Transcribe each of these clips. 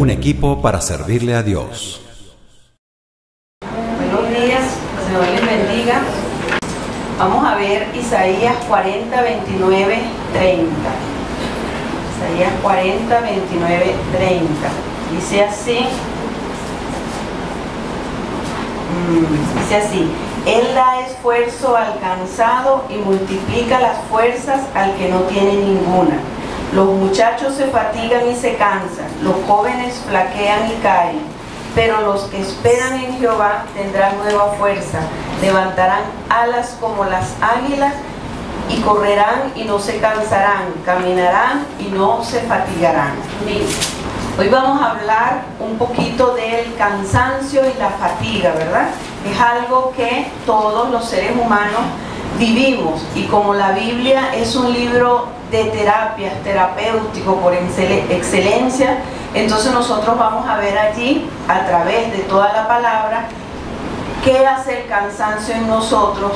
un equipo para servirle a Dios. Buenos días, Señor les bendiga. Vamos a ver Isaías 40, 29, 30. Isaías 40, 29, 30. Dice así. Él da esfuerzo al cansado y multiplica las fuerzas al que no tiene ninguna. Los muchachos se fatigan y se cansan, los jóvenes flaquean y caen, pero los que esperan en Jehová tendrán nueva fuerza, levantarán alas como las águilas y correrán y no se cansarán, caminarán y no se fatigarán. Bien. Hoy vamos a hablar un poquito del cansancio y la fatiga, ¿verdad? Es algo que todos los seres humanos vivimos, y como la Biblia es un libro de terapias, terapéutico por excelencia, entonces nosotros vamos a ver allí, a través de toda la palabra, qué hace el cansancio en nosotros,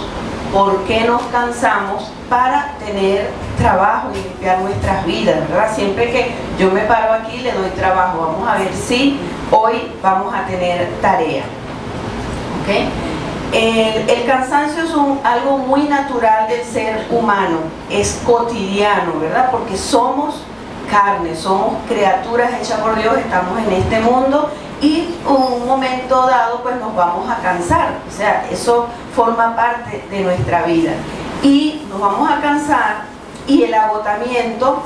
por qué nos cansamos para tener trabajo y limpiar nuestras vidas, ¿verdad? Siempre que yo me paro aquí le doy trabajo. Vamos a ver si hoy vamos a tener tarea. ¿Okay? El cansancio es algo muy natural del ser humano, es cotidiano, ¿verdad? Porque somos carne, somos criaturas hechas por Dios, estamos en este mundo y en un momento dado pues nos vamos a cansar, o sea, eso forma parte de nuestra vida y nos vamos a cansar, y el agotamiento,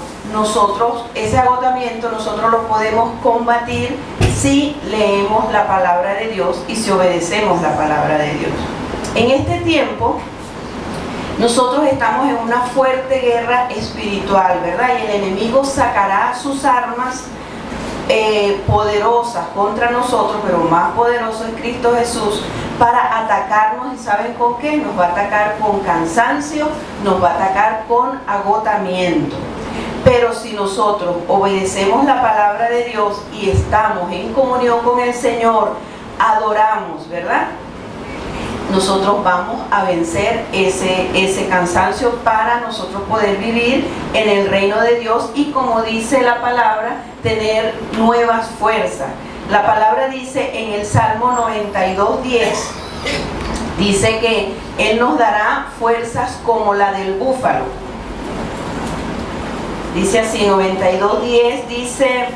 ese agotamiento nosotros lo podemos combatir si leemos la palabra de Dios y si obedecemos la palabra de Dios. En este tiempo nosotros estamos en una fuerte guerra espiritual, ¿verdad? Y el enemigo sacará sus armas poderosas contra nosotros, pero más poderoso es Cristo Jesús, para atacarnos. ¿Y saben con qué? Nos va a atacar con cansancio, nos va a atacar con agotamiento. Pero si nosotros obedecemos la palabra de Dios y estamos en comunión con el Señor, adoramos, ¿verdad? Nosotros vamos a vencer ese cansancio para nosotros poder vivir en el reino de Dios y, como dice la palabra, tener nuevas fuerzas. La palabra dice en el Salmo 92:10, dice que Él nos dará fuerzas como la del búfalo. Dice así, 92:10, dice: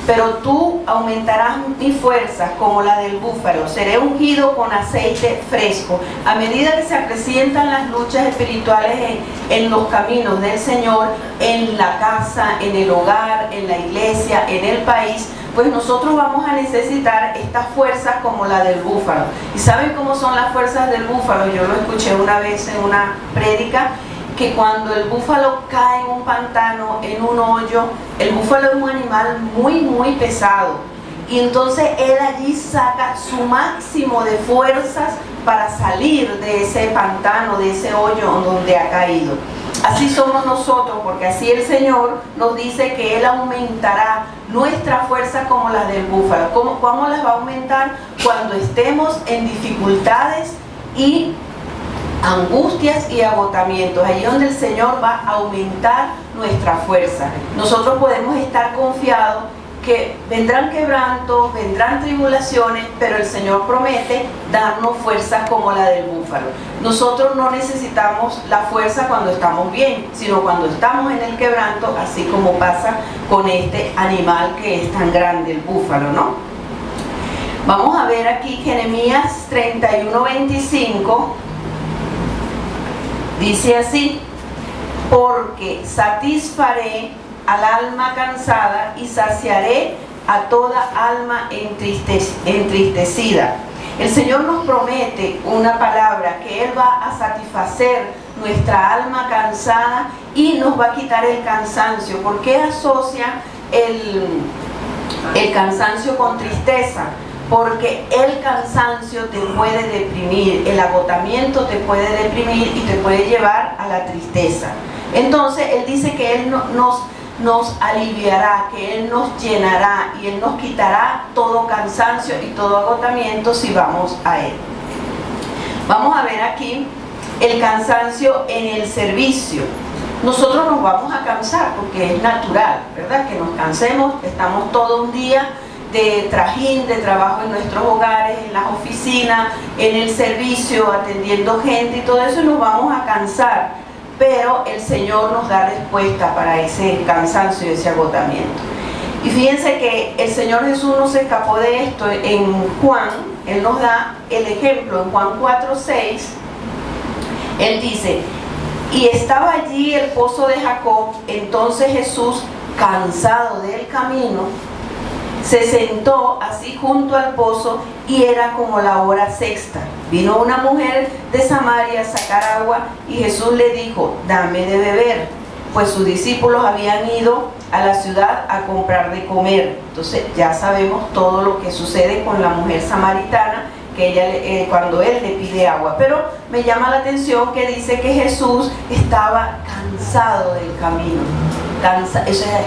pero tú aumentarás mis fuerzas como la del búfalo, seré ungido con aceite fresco. A medida que se acrecientan las luchas espirituales en los caminos del Señor, en la casa, en el hogar, en la iglesia, en el país, pues nosotros vamos a necesitar estas fuerzas como la del búfalo. ¿Y saben cómo son las fuerzas del búfalo? Yo lo escuché una vez en una prédica, que cuando el búfalo cae en un pantano, en un hoyo, el búfalo es un animal muy pesado, y entonces él allí saca su máximo de fuerzas para salir de ese pantano, de ese hoyo donde ha caído. Así somos nosotros, porque así el Señor nos dice que Él aumentará nuestra fuerza como la del búfalo. ¿Cómo las va a aumentar? Cuando estemos en dificultades y angustias y agotamientos, allí donde el Señor va a aumentar nuestra fuerza. Nosotros podemos estar confiados que vendrán quebrantos, vendrán tribulaciones, pero el Señor promete darnos fuerza como la del búfalo. Nosotros no necesitamos la fuerza cuando estamos bien, sino cuando estamos en el quebranto, así como pasa con este animal que es tan grande, el búfalo, ¿no? Vamos a ver aquí Jeremías 31:25. Dice así: porque satisfaré al alma cansada y saciaré a toda alma entristecida. El Señor nos promete una palabra, que Él va a satisfacer nuestra alma cansada y nos va a quitar el cansancio. ¿Por qué asocia el cansancio con tristeza? Porque el cansancio te puede deprimir, el agotamiento te puede deprimir y te puede llevar a la tristeza. Entonces Él dice que Él nos aliviará, que Él nos llenará y Él nos quitará todo cansancio y todo agotamiento si vamos a Él. Vamos a ver aquí el cansancio en el servicio. Nosotros nos vamos a cansar porque es natural, ¿verdad? Que nos cansemos, estamos todo un día de trajín, de trabajo en nuestros hogares, en las oficinas, en el servicio, atendiendo gente y todo eso, y nos vamos a cansar, pero el Señor nos da respuesta para ese cansancio y ese agotamiento. Y fíjense que el Señor Jesús no se escapó de esto. En Juan, Él nos da el ejemplo, en Juan 4:6, Él dice: y estaba allí el pozo de Jacob. Entonces Jesús, cansado del camino, se sentó así junto al pozo, y era como la hora sexta. Vino una mujer de Samaria a sacar agua, y Jesús le dijo: dame de beber, pues sus discípulos habían ido a la ciudad a comprar de comer. Entonces ya sabemos todo lo que sucede con la mujer samaritana, que ella cuando él le pide agua. Pero me llama la atención que dice que Jesús estaba cansado del camino.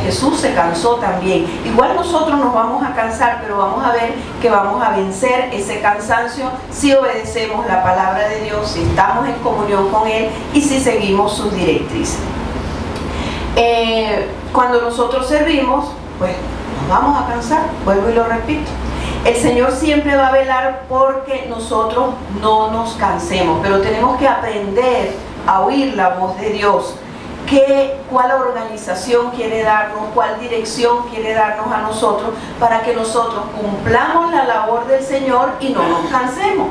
Jesús se cansó también. Igual nosotros nos vamos a cansar, pero vamos a ver que vamos a vencer ese cansancio si obedecemos la palabra de Dios, si estamos en comunión con Él y si seguimos sus directrices. Cuando nosotros servimos, pues nos vamos a cansar, vuelvo y lo repito. El Señor siempre va a velar porque nosotros no nos cansemos, pero tenemos que aprender a oír la voz de Dios. ¿Cuál organización quiere darnos? ¿Cuál dirección quiere darnos a nosotros para que nosotros cumplamos la labor del Señor y no nos cansemos?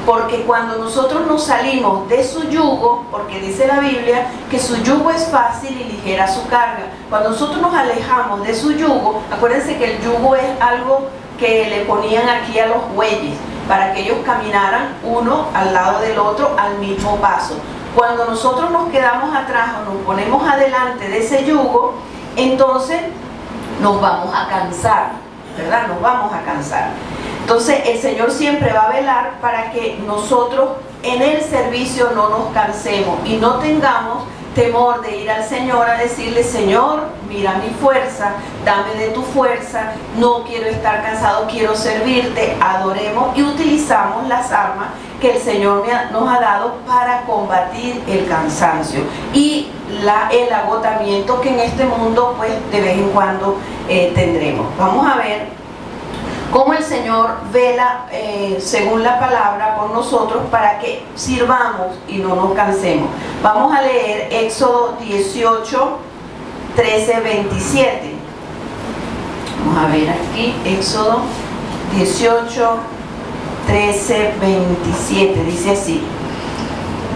Porque cuando nosotros nos salimos de su yugo, porque dice la Biblia que su yugo es fácil y ligera su carga. Cuando nosotros nos alejamos de su yugo, acuérdense que el yugo es algo que le ponían aquí a los bueyes para que ellos caminaran uno al lado del otro al mismo paso. Cuando nosotros nos quedamos atrás o nos ponemos adelante de ese yugo, entonces nos vamos a cansar, ¿verdad? Nos vamos a cansar. Entonces el Señor siempre va a velar para que nosotros en el servicio no nos cansemos y no tengamos temor de ir al Señor a decirle: Señor, mira mi fuerza, dame de tu fuerza, no quiero estar cansado, quiero servirte. Adoremos y utilizamos las armas que el Señor nos ha dado para combatir el cansancio y el agotamiento que en este mundo pues de vez en cuando tendremos. Vamos a ver cómo el Señor vela según la palabra por nosotros para que sirvamos y no nos cansemos. Vamos a leer Éxodo 18, 13, 27. Vamos a ver aquí, Éxodo 18, 13, 27. Dice así: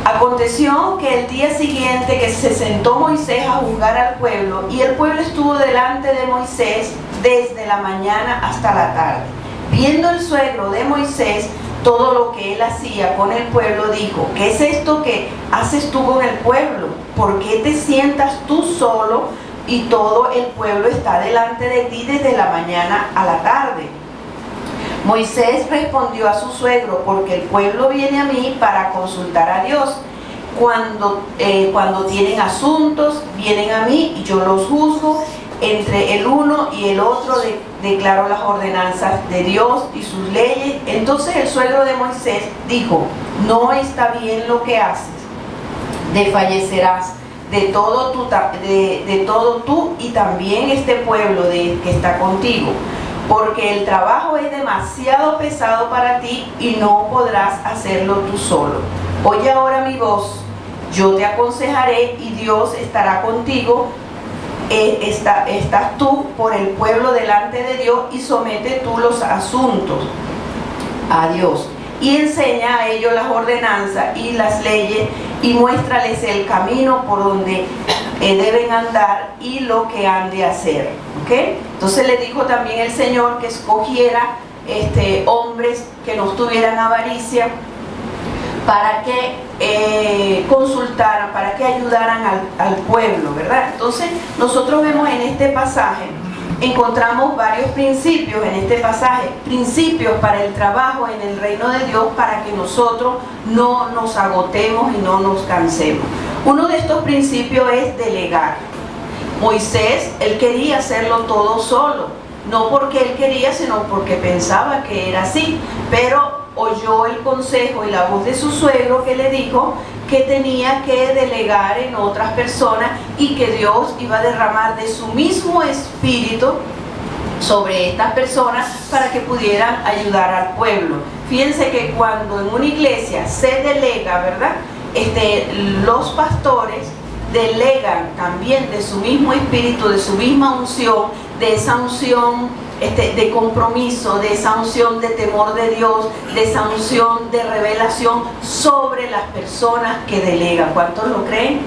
aconteció que el día siguiente que se sentó Moisés a juzgar al pueblo, y el pueblo estuvo delante de Moisés desde la mañana hasta la tarde. Viendo el suegro de Moisés todo lo que él hacía con el pueblo, dijo: ¿qué es esto que haces tú con el pueblo? ¿Por qué te sientas tú solo y todo el pueblo está delante de ti desde la mañana a la tarde? Moisés respondió a su suegro: porque el pueblo viene a mí para consultar a Dios. Cuando tienen asuntos, vienen a mí y yo los juzgo. Entre el uno y el otro declaro las ordenanzas de Dios y sus leyes. Entonces el suegro de Moisés dijo: no está bien lo que haces, desfallecerás de todo tú y también este pueblo que está contigo, porque el trabajo es demasiado pesado para ti y no podrás hacerlo tú solo. Oye ahora mi voz, yo te aconsejaré y Dios estará contigo. Estás tú por el pueblo delante de Dios y somete tú los asuntos a Dios y enseña a ellos las ordenanzas y las leyes y muéstrales el camino por donde deben andar y lo que han de hacer. ¿Okay? Entonces le dijo también el Señor que escogiera hombres que no tuvieran avaricia para que consultaran, para que ayudaran al pueblo, ¿verdad? Entonces nosotros vemos en este pasaje, encontramos varios principios en este pasaje, principios para el trabajo en el reino de Dios, para que nosotros no nos agotemos y no nos cansemos. Uno de estos principios es delegar. Moisés, él quería hacerlo todo solo, no porque él quería, sino porque pensaba que era así, pero oyó el consejo y la voz de su suegro que le dijo que tenía que delegar en otras personas y que Dios iba a derramar de su mismo espíritu sobre estas personas para que pudieran ayudar al pueblo. Fíjense que cuando en una iglesia se delega, ¿verdad? Los pastores delegan también de su mismo espíritu, de su misma unción, de esa unción de compromiso, de esa unción de temor de Dios, de esa unción de revelación sobre las personas que delegan. ¿Cuántos lo creen?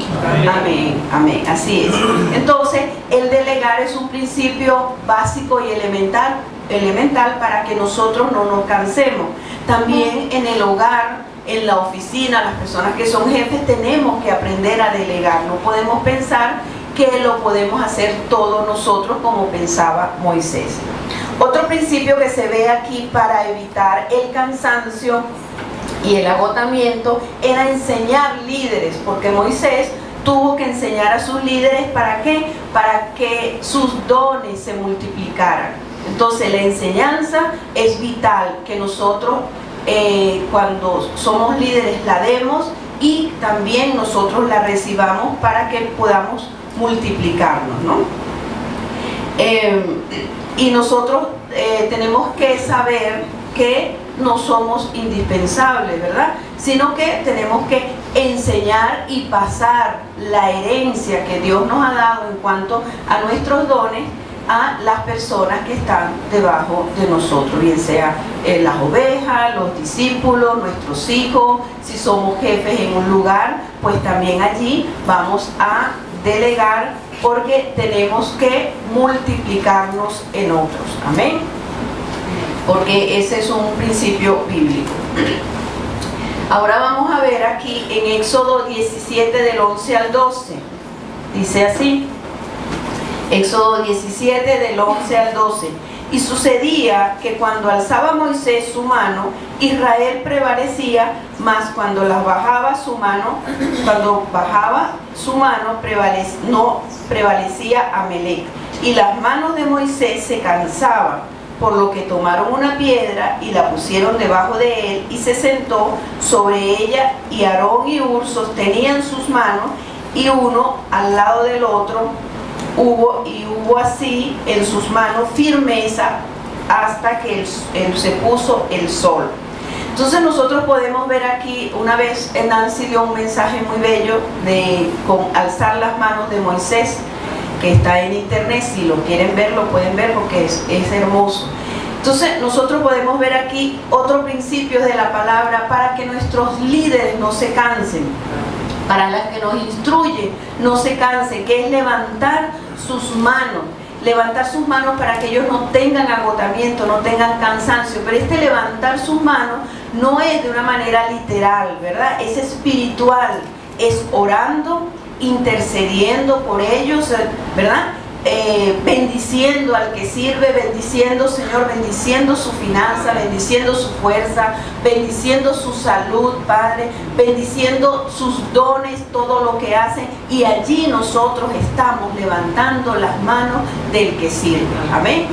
Amén, amén, así es. Entonces, el delegar es un principio básico y elemental para que nosotros no nos cansemos. También en el hogar, en la oficina, las personas que son jefes tenemos que aprender a delegar. No podemos pensar que lo podemos hacer todos nosotros como pensaba Moisés. Otro principio que se ve aquí para evitar el cansancio y el agotamiento era enseñar líderes, porque Moisés tuvo que enseñar a sus líderes ¿para qué? Para que sus dones se multiplicaran. Entonces la enseñanza es vital, que nosotros cuando somos líderes la demos y también nosotros la recibamos para que podamos multiplicarnos, ¿no? Y nosotros tenemos que saber que no somos indispensables, ¿verdad? Sino que tenemos que enseñar y pasar la herencia que Dios nos ha dado en cuanto a nuestros dones a las personas que están debajo de nosotros, bien sea las ovejas, los discípulos, nuestros hijos. Si somos jefes en un lugar, pues también allí vamos a delegar, porque tenemos que multiplicarnos en otros. Amén. Porque ese es un principio bíblico. Ahora vamos a ver aquí en Éxodo 17 del 11 al 12. Dice así. Éxodo 17 del 11 al 12. Y sucedía que cuando alzaba Moisés su mano, Israel prevalecía, mas cuando bajaba su mano, no prevalecía Amalec. Y las manos de Moisés se cansaban, por lo que tomaron una piedra y la pusieron debajo de él, y se sentó sobre ella, y Aarón y Hur sostenían sus manos, y uno al lado del otro. Hubo así en sus manos firmeza hasta que se puso el sol. Entonces nosotros podemos ver aquí, una vez Nancy dio un mensaje muy bello con alzar las manos de Moisés, que está en internet. Si lo quieren ver, lo pueden ver porque es hermoso. Entonces nosotros podemos ver aquí otros principios de la palabra para que nuestros líderes no se cansen, para las que nos instruye no se canse, que es levantar sus manos para que ellos no tengan agotamiento, no tengan cansancio. Pero levantar sus manos no es de una manera literal, ¿verdad? Es espiritual, es orando, intercediendo por ellos, ¿verdad? Bendiciendo al que sirve, bendiciendo, Señor, bendiciendo su finanza, bendiciendo su fuerza, bendiciendo su salud, Padre, bendiciendo sus dones, todo lo que hacen, y allí nosotros estamos levantando las manos del que sirve. Amén.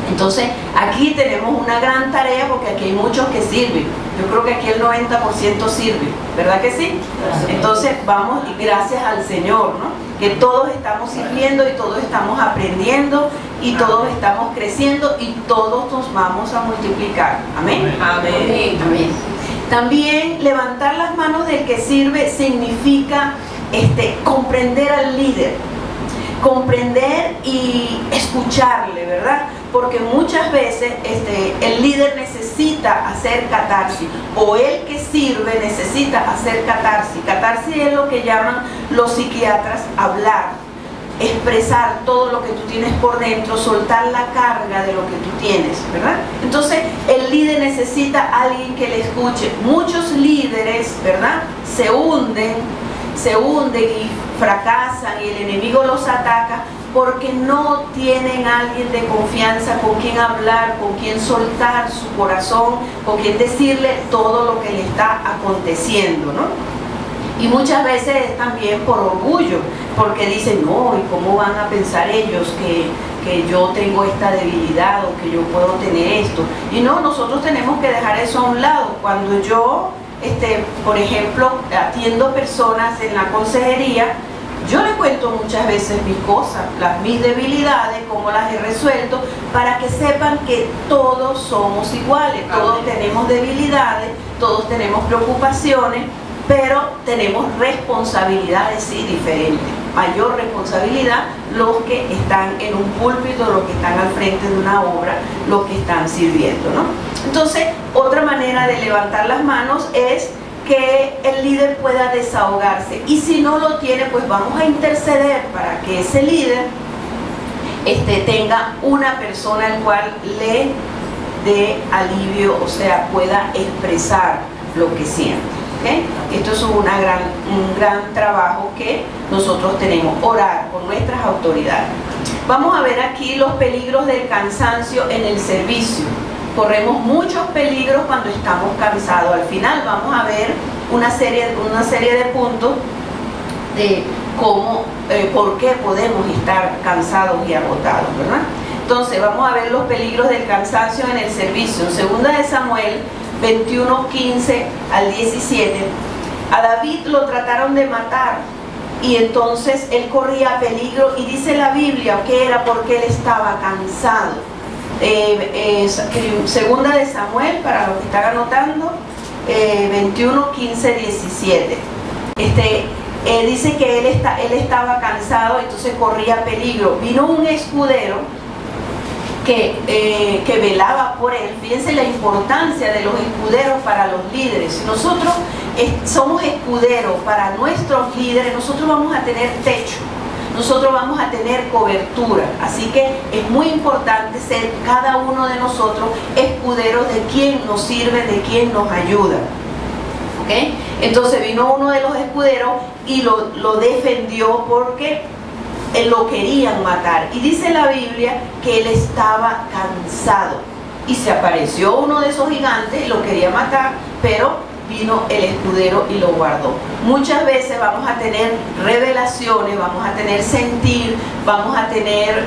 Entonces aquí tenemos una gran tarea, porque aquí hay muchos que sirven. Yo creo que aquí el 90% sirve, ¿verdad que sí? Entonces vamos, y gracias al Señor, ¿no? Que todos estamos sirviendo y todos estamos aprendiendo y todos estamos creciendo y todos nos vamos a multiplicar. Amén. Amén. Amén. También levantar las manos del que sirve significa comprender al líder, comprender y escucharle, ¿verdad? Porque muchas veces el líder necesita hacer catarsis, o el que sirve necesita hacer catarsis. Catarsis es lo que llaman los psiquiatras hablar, expresar todo lo que tú tienes por dentro, soltar la carga de lo que tú tienes, ¿verdad? Entonces el líder necesita a alguien que le escuche. Muchos líderes, ¿verdad?, se hunden y fracasan, y el enemigo los ataca porque no tienen a alguien de confianza con quien hablar, con quien soltar su corazón, con quien decirle todo lo que le está aconteciendo, ¿no? Y muchas veces es también por orgullo, porque dicen, no, ¿y cómo van a pensar ellos que yo tengo esta debilidad o que yo puedo tener esto? Y no, nosotros tenemos que dejar eso a un lado. Cuando yo, por ejemplo, atiendo personas en la consejería, Yo le cuento muchas veces mis cosas, mis debilidades, cómo las he resuelto, para que sepan que todos somos iguales, todos tenemos debilidades, todos tenemos preocupaciones, pero tenemos responsabilidades sí diferentes. Mayor responsabilidad los que están en un púlpito, los que están al frente de una obra, los que están sirviendo, ¿no? Entonces, otra manera de levantar las manos es que el líder pueda desahogarse, y si no lo tiene, pues vamos a interceder para que ese líder tenga una persona al cual le dé alivio, o sea, pueda expresar lo que siente. ¿Okay? Esto es un gran trabajo que nosotros tenemos, orar por nuestras autoridades. Vamos a ver aquí los peligros del cansancio en el servicio. Corremos muchos peligros cuando estamos cansados. Al final vamos a ver una serie de puntos de cómo, por qué podemos estar cansados y agotados, ¿verdad? Entonces vamos a ver los peligros del cansancio en el servicio. En 2 de Samuel 21, 15 al 17, a David lo trataron de matar, y entonces él corría peligro, y dice la Biblia que era porque él estaba cansado. 2 de Samuel, para los que están anotando, 21, 15, 17. Dice que él estaba cansado, entonces corría peligro. Vino un escudero que velaba por él. Fíjense la importancia de los escuderos para los líderes. Si nosotros somos escuderos para nuestros líderes, nosotros vamos a tener techo, nosotros vamos a tener cobertura. Así que es muy importante ser cada uno de nosotros escuderos de quien nos sirve, de quien nos ayuda. ¿Okay? Entonces vino uno de los escuderos y lo defendió porque lo querían matar, y dice la Biblia que él estaba cansado, y se apareció uno de esos gigantes y lo quería matar, pero vino el escudero y lo guardó. Muchas veces vamos a tener revelaciones, vamos a tener sentir, vamos a tener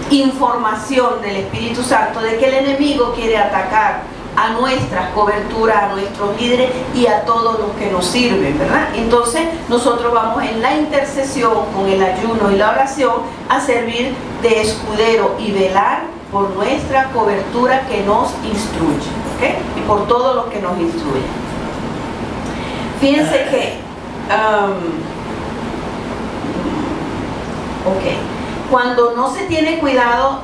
información del Espíritu Santo de que el enemigo quiere atacar a nuestras coberturas, a nuestros líderes y a todos los que nos sirven, ¿verdad? Entonces nosotros vamos en la intercesión, con el ayuno y la oración, a servir de escudero y velar por nuestra cobertura que nos instruye, ¿okay? Y por todos los que nos instruyen. Fíjense que cuando no se tiene cuidado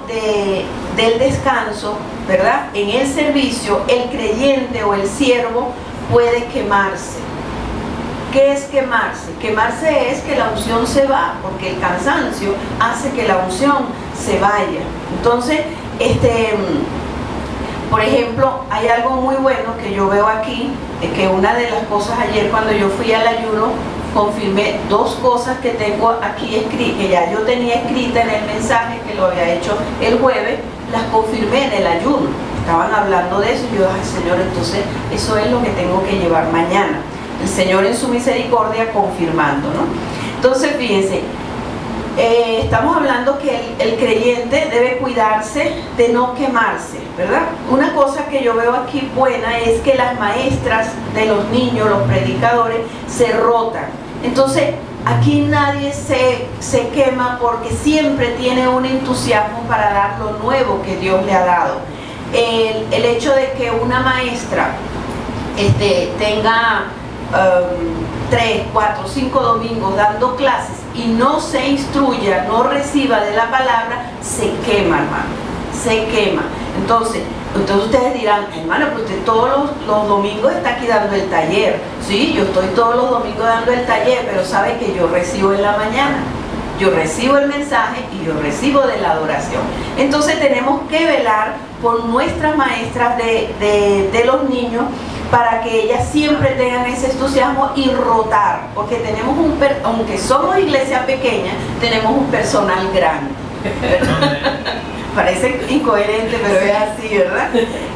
del descanso, ¿verdad? En el servicio, el creyente o el siervo puede quemarse. ¿Qué es quemarse? Quemarse es que la unción se va, porque el cansancio hace que la unción se vaya. Entonces, por ejemplo, hay algo muy bueno que yo veo aquí, que una de las cosas ayer cuando yo fui al ayuno, confirmé 2 cosas que tengo aquí escritas, que ya yo tenía escrita en el mensaje que lo había hecho el jueves, las confirmé en el ayuno. Estaban hablando de eso y yo dije, ay Señor, entonces eso es lo que tengo que llevar mañana. El Señor en su misericordia confirmando, ¿no? Entonces fíjense, estamos hablando que el creyente debe cuidarse de no quemarse, ¿verdad? Una cosa que yo veo aquí buena es que las maestras de los niños, los predicadores, se rotan. Entonces aquí nadie se quema, porque siempre tiene un entusiasmo para dar lo nuevo que Dios le ha dado. El hecho de que una maestra tenga 3, 4, 5 domingos dando clases y no se instruya, no reciba de la palabra, se quema, hermano, se quema. Entonces ustedes dirán, hermano, pero usted todos los domingos está aquí dando el taller. Sí, yo estoy todos los domingos dando el taller, pero sabe que yo recibo en la mañana, yo recibo el mensaje y yo recibo de la adoración. Entonces tenemos que velar por nuestras maestras de los niños, para que ellas siempre tengan ese entusiasmo y rotar, porque tenemos aunque somos iglesia pequeña, tenemos un personal grande. Parece incoherente, pero es así, ¿verdad?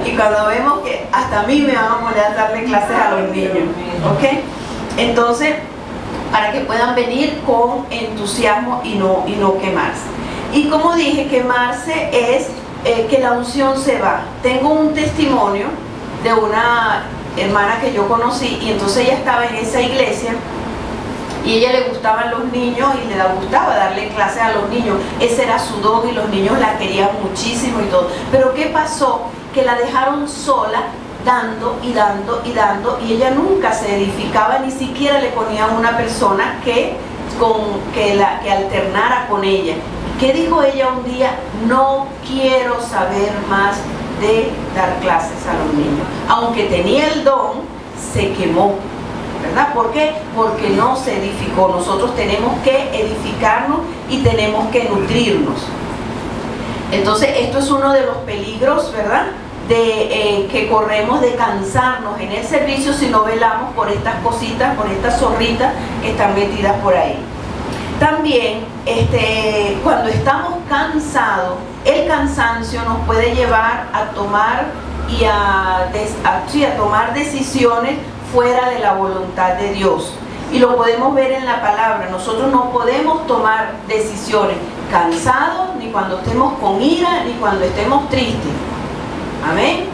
Y cuando vemos que hasta a mí me van a poner a darle clases a los niños, ¿ok? Entonces, para que puedan venir con entusiasmo y no quemarse. Y como dije, quemarse es que la unción se va. Tengo un testimonio de una hermana que yo conocí, y entonces ella estaba en esa iglesia Y a ella le gustaban los niños y le gustaba darle clases a los niños. Ese era su don y los niños la querían muchísimo y todo. Pero ¿qué pasó? Que la dejaron sola, dando y dando y dando, y ella nunca se edificaba, ni siquiera le ponían una persona que alternara con ella. ¿Qué dijo ella un día? No quiero saber más de dar clases a los niños. Aunque tenía el don, se quemó, ¿verdad? ¿Por qué? Porque no se edificó. Nosotros tenemos que edificarnos y tenemos que nutrirnos. Entonces, esto es uno de los peligros, ¿verdad?, que corremos, de cansarnos en el servicio si no velamos por estas cositas, por estas zorritas que están metidas por ahí. También, cuando estamos cansados, el cansancio nos puede llevar a tomar tomar decisiones fuera de la voluntad de Dios. Y lo podemos ver en la palabra. Nosotros no podemos tomar decisiones cansados, ni cuando estemos con ira, ni cuando estemos tristes. Amén.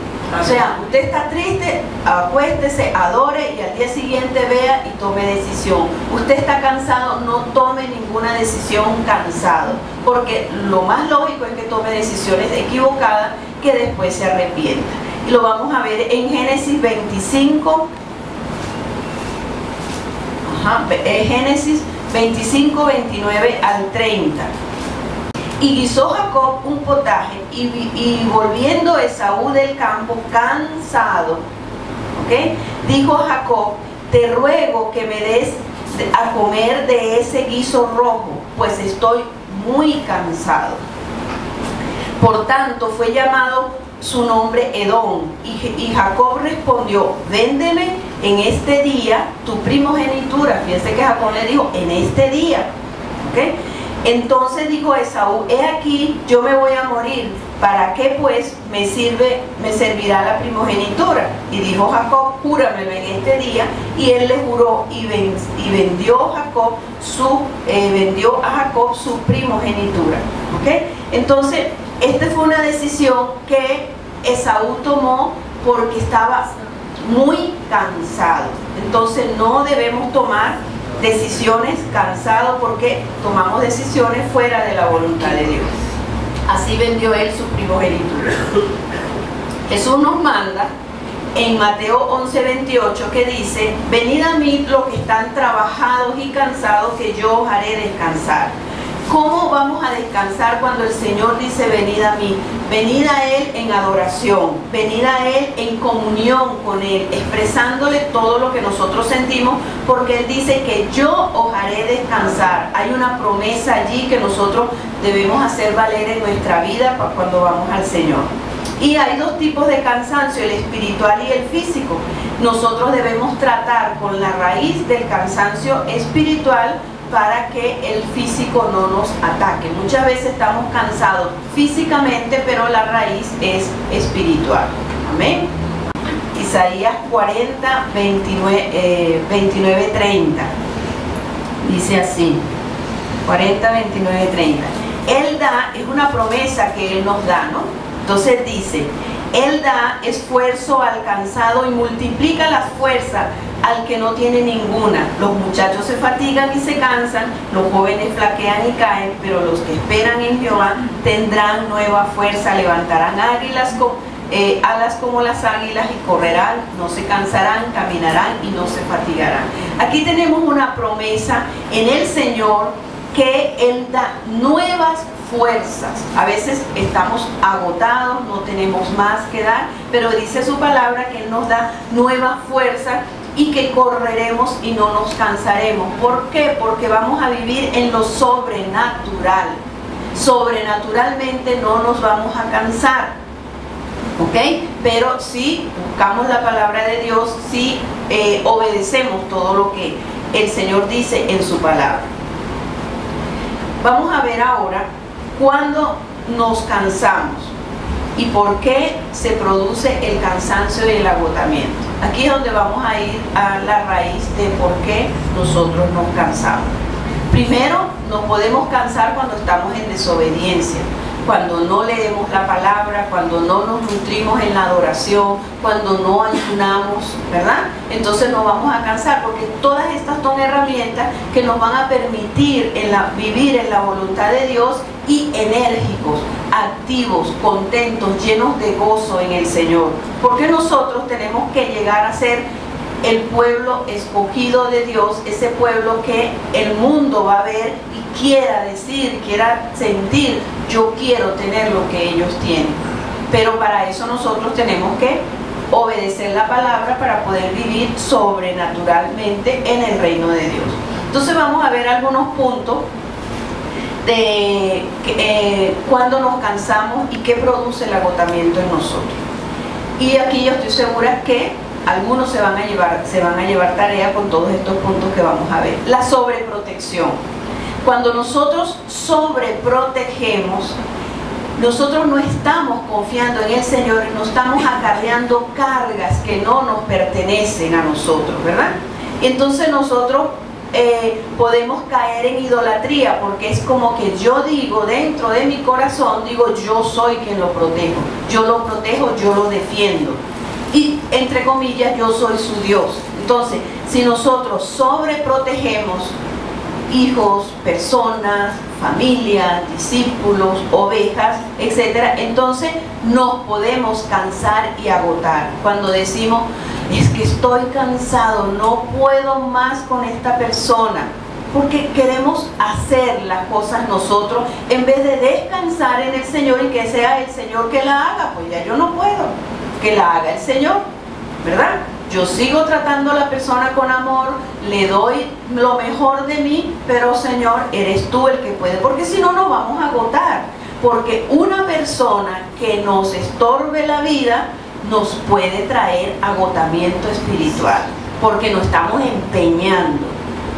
O sea, usted está triste, acuéstese, adore y al día siguiente vea y tome decisión. Usted está cansado, no tome ninguna decisión cansado, porque lo más lógico es que tome decisiones equivocadas que después se arrepienta. Y lo vamos a ver en Génesis 25. Génesis 25, 29 al 30. Y guisó Jacob un potaje, y volviendo Esaú del campo cansado, dijo a Jacob: te ruego que me des a comer de ese guiso rojo, pues estoy muy cansado. Por tanto fue llamado su nombre Edom. Y Jacob respondió: véndeme en este día tu primogenitura. Fíjense que Jacob le dijo: en este día. Entonces dijo Esaú: he aquí, yo me voy a morir, ¿para qué pues me servirá la primogenitura? Y dijo Jacob: júramelo en este día. Y él le juró, y vendió a Jacob su primogenitura. Entonces, esta fue una decisión que Esaú tomó porque estaba muy cansado. Entonces no debemos tomar decisiones cansados, porque tomamos decisiones fuera de la voluntad de Dios. Así vendió él su primogenitura. Jesús nos manda en Mateo 11:28, que dice: venid a mí los que están trabajados y cansados, que yo os haré descansar. ¿Cómo vamos a descansar cuando el Señor dice venid a mí? Venid a Él en adoración, venid a Él en comunión con Él, expresándole todo lo que nosotros sentimos, porque Él dice que yo os haré descansar. Hay una promesa allí que nosotros debemos hacer valer en nuestra vida cuando vamos al Señor. Y hay dos tipos de cansancio, el espiritual y el físico. Nosotros debemos tratar con la raíz del cansancio espiritual para que el físico no nos ataque. Muchas veces estamos cansados físicamente, pero la raíz es espiritual. Amén. Isaías 40, 29, 30. Dice así: 40, 29, 30. Él da, es una promesa que Él nos da, ¿no? Entonces dice: Él da esfuerzo al cansado y multiplica las fuerzas al que no tiene ninguna. Los muchachos se fatigan y se cansan, los jóvenes flaquean y caen, pero los que esperan en Jehová tendrán nueva fuerza, levantarán alas como las águilas, y correrán, no se cansarán, caminarán y no se fatigarán. Aquí tenemos una promesa en el Señor, que Él da nuevas fuerzas. A veces estamos agotados, no tenemos más que dar, pero dice su palabra que Él nos da nuevas fuerzas y que correremos y no nos cansaremos. ¿Por qué? Porque vamos a vivir en lo sobrenatural. Sobrenaturalmente no nos vamos a cansar, pero si buscamos la palabra de Dios, si obedecemos todo lo que el Señor dice en su palabra. Vamos a ver ahora cuándo nos cansamos y por qué se produce el cansancio y el agotamiento. Aquí es donde vamos a ir a la raíz de por qué nosotros nos cansamos. Primero, nos podemos cansar cuando estamos en desobediencia. cuando no leemos la palabra, cuando no nos nutrimos en la adoración, cuando no ayunamos, ¿verdad? Entonces nos vamos a cansar, porque todas estas son herramientas que nos van a permitir vivir en la voluntad de Dios y enérgicos, activos, contentos, llenos de gozo en el Señor. Porque nosotros tenemos que llegar a ser el pueblo escogido de Dios, ese pueblo que el mundo va a ver y quiera decir, quiera sentir, yo quiero tener lo que ellos tienen. Pero para eso nosotros tenemos que obedecer la palabra para poder vivir sobrenaturalmente en el reino de Dios. Entonces vamos a ver algunos puntos de cuando nos cansamos y qué produce el agotamiento en nosotros. Y aquí yo estoy segura que algunos se van a llevar tarea con todos estos puntos que vamos a ver. La sobreprotección. Cuando nosotros sobreprotegemos, nosotros no estamos confiando en el Señor y no estamos acarreando cargas que no nos pertenecen a nosotros, ¿verdad? Entonces nosotros podemos caer en idolatría, porque es como que yo digo dentro de mi corazón, digo, yo soy quien lo protejo, yo lo defiendo. Y entre comillas, yo soy su Dios. Entonces, si nosotros sobreprotegemos hijos, personas, familias, discípulos, ovejas, etcétera, entonces nos podemos cansar y agotar. Cuando decimos, es que estoy cansado, no puedo más con esta persona, porque queremos hacer las cosas nosotros en vez de descansar en el Señor y que sea el Señor que la haga. Pues ya yo no puedo, que la haga el Señor, ¿verdad? Yo sigo tratando a la persona con amor, le doy lo mejor de mí, pero Señor, eres tú el que puede, porque si no nos vamos a agotar, porque una persona que nos estorbe la vida nos puede traer agotamiento espiritual, porque nos estamos empeñando,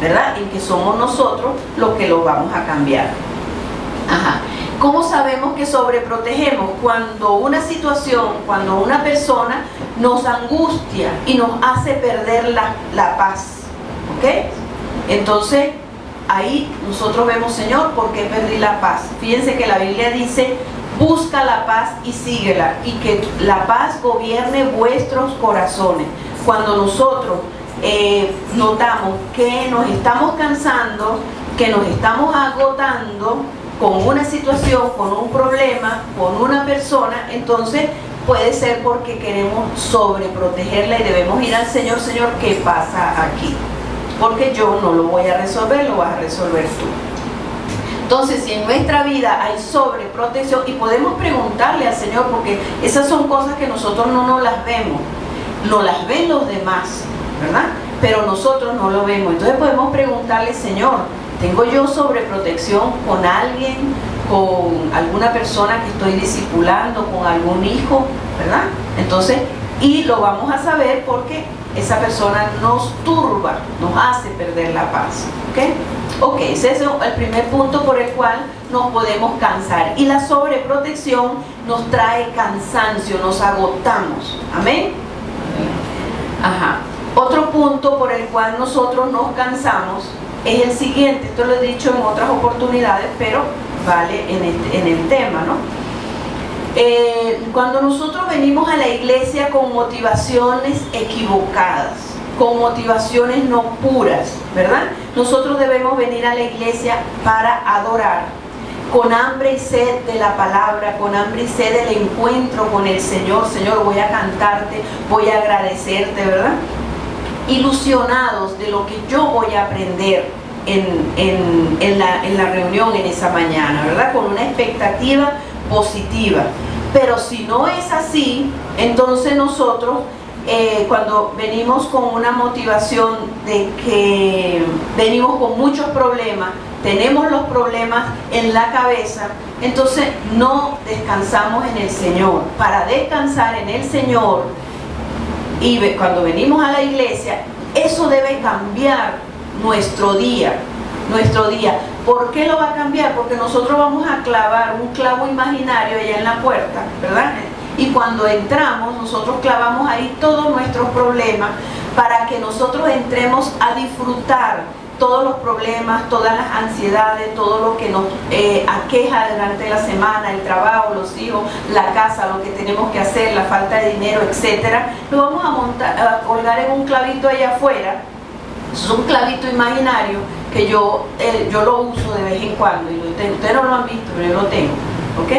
¿verdad?, en que somos nosotros los que lo vamos a cambiar. Ajá. ¿Cómo sabemos que sobreprotegemos? Cuando una situación, cuando una persona nos angustia y nos hace perder la paz, ¿ok? Entonces, ahí nosotros vemos, Señor, ¿por qué perdí la paz? Fíjense que la Biblia dice, busca la paz y síguela, y que la paz gobierne vuestros corazones. Cuando nosotros notamos que nos estamos cansando, que nos estamos agotando con una situación, con un problema, con una persona, entonces puede ser porque queremos sobreprotegerla y debemos ir al Señor. Señor, ¿qué pasa aquí? Porque yo no lo voy a resolver, lo vas a resolver tú. Entonces, si en nuestra vida hay sobreprotección, y podemos preguntarle al Señor, porque esas son cosas que nosotros no nos las vemos, no las ven los demás, ¿verdad? Pero nosotros no lo vemos. Entonces podemos preguntarle, Señor, ¿tengo yo sobreprotección con alguien, con alguna persona que estoy discipulando, con algún hijo, ¿verdad? Entonces, y lo vamos a saber porque esa persona nos turba, nos hace perder la paz, ¿ok? Ok, ese es el primer punto por el cual nos podemos cansar. Y la sobreprotección nos trae cansancio, nos agotamos, ¿amén? Ajá. Otro punto por el cual nosotros nos cansamos es el siguiente. Esto lo he dicho en otras oportunidades, pero vale en el tema, ¿no? Cuando nosotros venimos a la iglesia con motivaciones equivocadas, con motivaciones no puras, ¿verdad? Nosotros debemos venir a la iglesia para adorar, con hambre y sed de la palabra, con hambre y sed del encuentro con el Señor. Señor, voy a cantarte, voy a agradecerte, ¿verdad? Ilusionados de lo que yo voy a aprender en la reunión en esa mañana, ¿verdad? Con una expectativa positiva. Pero si no es así, entonces nosotros cuando venimos con una motivación de que venimos con muchos problemas, tenemos los problemas en la cabeza, entonces no descansamos en el Señor. Para descansar en el Señor, y cuando venimos a la iglesia, eso debe cambiar nuestro día. ¿Por qué lo va a cambiar? Porque nosotros vamos a clavar un clavo imaginario allá en la puerta, ¿verdad? Y cuando entramos, nosotros clavamos ahí todos nuestros problemas para que nosotros entremos a disfrutar todos los problemas, todas las ansiedades, todo lo que nos aqueja durante la semana, el trabajo, los hijos, la casa, lo que tenemos que hacer, la falta de dinero, etcétera, lo vamos a montar, a colgar en un clavito allá afuera. Es un clavito imaginario que yo lo uso de vez en cuando, y ustedes no lo han visto, pero yo lo tengo, ¿ok?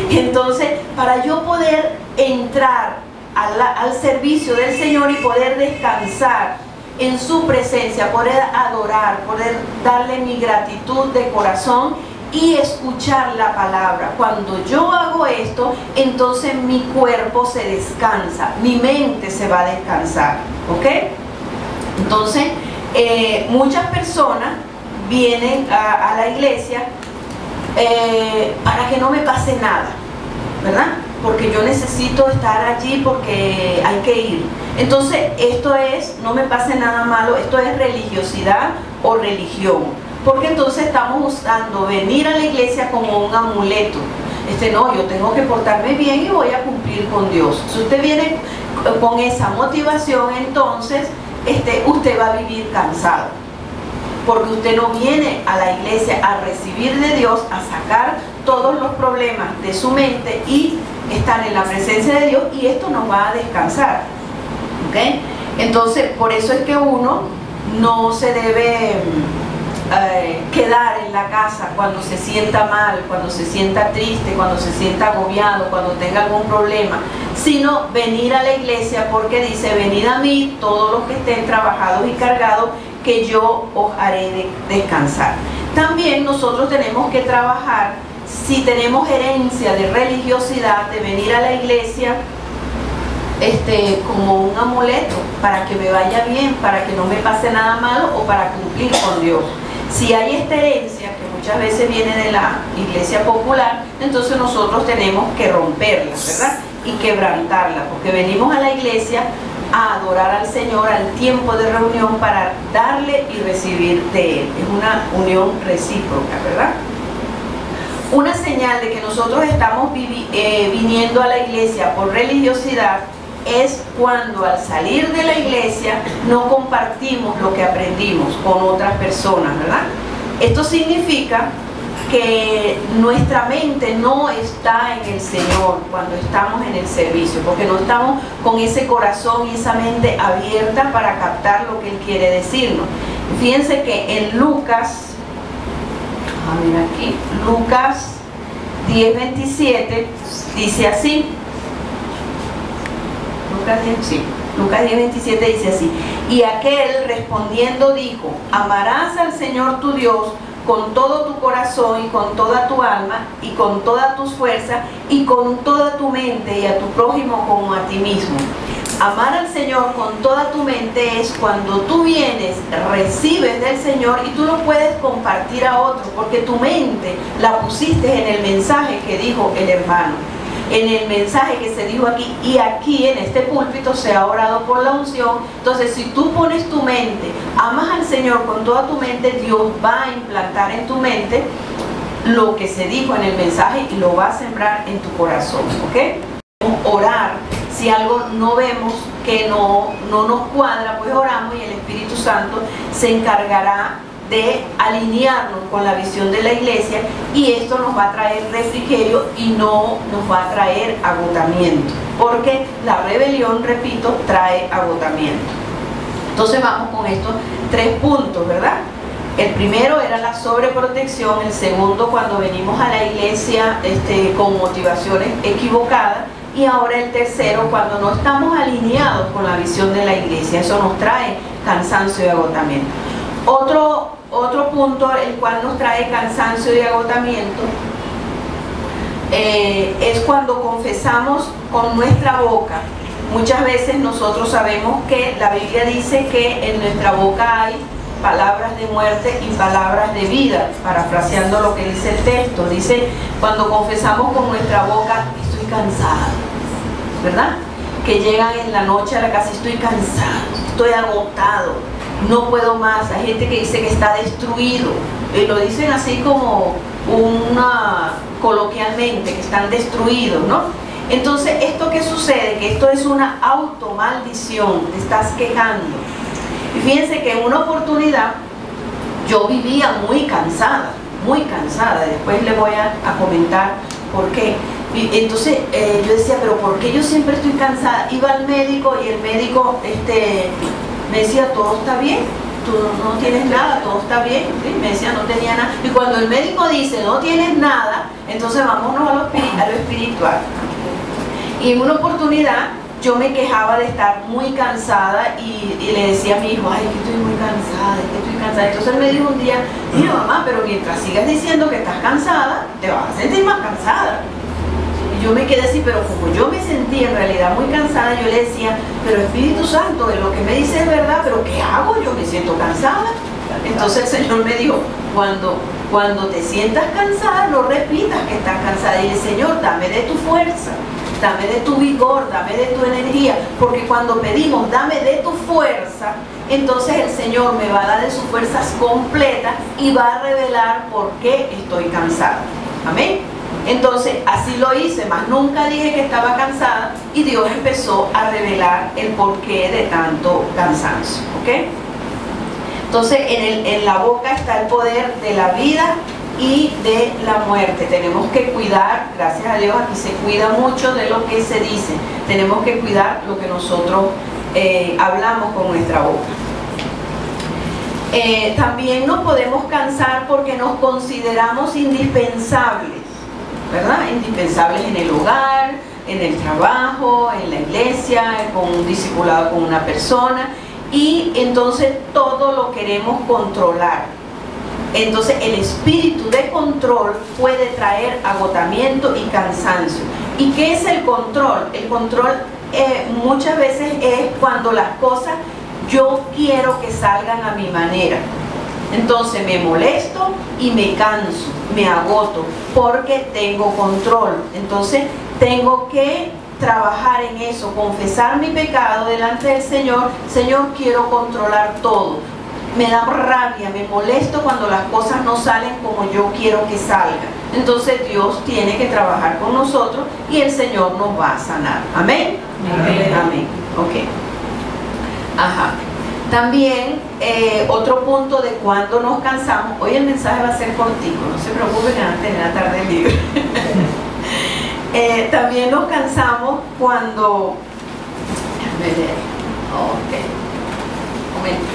Entonces, para yo poder entrar al servicio del Señor y poder descansar en su presencia, poder adorar, poder darle mi gratitud de corazón y escuchar la palabra. Cuando yo hago esto, entonces mi cuerpo se descansa, mi mente se va a descansar, ¿ok? Entonces, muchas personas vienen a la iglesia para que no me pase nada, ¿verdad? Porque yo necesito estar allí porque hay que ir. Entonces, esto es, no me pase nada malo, esto es religiosidad o religión. Porque entonces estamos usando venir a la iglesia como un amuleto. No, yo tengo que portarme bien y voy a cumplir con Dios. Si usted viene con esa motivación, entonces usted va a vivir cansado, porque usted no viene a la iglesia a recibir de Dios, a sacar todos los problemas de su mente y estar en la presencia de Dios, y esto nos va a descansar, ¿ok? Entonces, por eso es que uno no se debe quedar en la casa cuando se sienta mal, cuando se sienta triste, cuando se sienta agobiado, cuando tenga algún problema, sino venir a la iglesia, porque dice: venid a mí todos los que estén trabajados y cargados, que yo os haré descansar. También nosotros tenemos que trabajar, si tenemos herencia de religiosidad, de venir a la iglesia como un amuleto, para que me vaya bien, para que no me pase nada malo o para cumplir con Dios. Si hay esta herencia, que muchas veces viene de la iglesia popular, entonces nosotros tenemos que romperla, ¿verdad? Y quebrantarla, porque venimos a la iglesia a adorar al Señor, al tiempo de reunión, para darle y recibir de Él. Es una unión recíproca, ¿verdad? Una señal de que nosotros estamos viniendo a la iglesia por religiosidad es cuando al salir de la iglesia no compartimos lo que aprendimos con otras personas, ¿verdad? Esto significa que nuestra mente no está en el Señor cuando estamos en el servicio, porque no estamos con ese corazón y esa mente abierta para captar lo que Él quiere decirnos. Fíjense que en Lucas, a ver aquí, Lucas 10:27 dice así. Lucas 10:27 dice así: y aquel respondiendo dijo: amarás al Señor tu Dios con todo tu corazón y con toda tu alma y con todas tus fuerzas y con toda tu mente, y a tu prójimo como a ti mismo. Amar al Señor con toda tu mente es cuando tú vienes, recibes del Señor y tú lo puedes compartir a otros, porque tu mente la pusiste en el mensaje que dijo el hermano, en el mensaje que se dijo aquí, y aquí en este púlpito se ha orado por la unción. Entonces, si tú pones tu mente, amas al Señor con toda tu mente, Dios va a implantar en tu mente lo que se dijo en el mensaje y lo va a sembrar en tu corazón, ¿ok? Orar, si algo no vemos que no nos cuadra, pues oramos y el Espíritu Santo se encargará de alinearnos con la visión de la iglesia, y esto nos va a traer refrigerio y no nos va a traer agotamiento, porque la rebelión, repito, trae agotamiento. Entonces vamos con estos 3 puntos, ¿verdad? El primero era la sobreprotección, el segundo cuando venimos a la iglesia con motivaciones equivocadas, y ahora el tercero cuando no estamos alineados con la visión de la iglesia. Eso nos trae cansancio y agotamiento. Otro punto el cual nos trae cansancio y agotamiento es cuando confesamos con nuestra boca. Muchas veces nosotros sabemos que la Biblia dice que en nuestra boca hay palabras de muerte y palabras de vida, parafraseando lo que dice el texto. Dice, cuando confesamos con nuestra boca: estoy cansado, ¿verdad? Que llegan en la noche a la casa: estoy cansado, estoy agotado, no puedo más. Hay gente que dice que está destruido, y lo dicen así como coloquialmente, que están destruidos, ¿no? Entonces, ¿esto qué sucede? Que esto es una automaldición, te estás quejando. Y fíjense que en una oportunidad yo vivía muy cansada, después les voy a comentar por qué. Entonces yo decía, pero ¿por qué yo siempre estoy cansada? Iba al médico y el médico me decía, todo está bien, tú no tienes nada, todo está bien. ¿Sí? Me decía, no tenía nada. Y cuando el médico dice, no tienes nada, entonces vámonos a lo espiritual. Y en una oportunidad yo me quejaba de estar muy cansada y le decía a mi hijo, ay, que estoy muy cansada, Entonces él me dijo un día, mira mamá, pero mientras sigas diciendo que estás cansada, te vas a sentir más cansada. Y yo me quedé así, pero como yo me sentía en realidad muy cansada, yo le decía, pero Espíritu Santo, de lo que me dice es verdad, pero ¿qué hago? Yo me siento cansada. Entonces el Señor me dijo, cuando te sientas cansada, no repitas que estás cansada. Y dile, Señor, dame de tu fuerza, dame de tu vigor, dame de tu energía, porque cuando pedimos, dame de tu fuerza, entonces el Señor me va a dar de sus fuerzas completas y va a revelar por qué estoy cansada. Amén. Entonces así lo hice, más nunca dije que estaba cansada y Dios empezó a revelar el porqué de tanto cansancio. ¿Ok? Entonces en la boca está el poder de la vida y de la muerte. Tenemos que cuidar, gracias a Dios aquí se cuida mucho de lo que se dice. Tenemos que cuidar lo que nosotros hablamos con nuestra boca. También nos podemos cansar porque nos consideramos indispensables, ¿verdad? Indispensables en el hogar, en el trabajo, en la iglesia, con un discipulado con una persona, y entonces todo lo queremos controlar. Entonces el espíritu de control puede traer agotamiento y cansancio. ¿Y qué es el control? El control muchas veces es cuando las cosas yo quiero que salgan a mi manera. Entonces me molesto y me canso, me agoto, porque tengo control. Entonces tengo que trabajar en eso, confesar mi pecado delante del Señor. Señor, quiero controlar todo. Me da rabia, me molesto cuando las cosas no salen como yo quiero que salgan. Entonces Dios tiene que trabajar con nosotros y el Señor nos va a sanar. ¿Amén? Amén. Amén. Ok. Ajá. También otro punto de cuando nos cansamos. Hoy el mensaje va a ser cortico, no se preocupen, que van a tener la tarde libre. También nos cansamos cuando... Déjame ver. Ok. Un momento.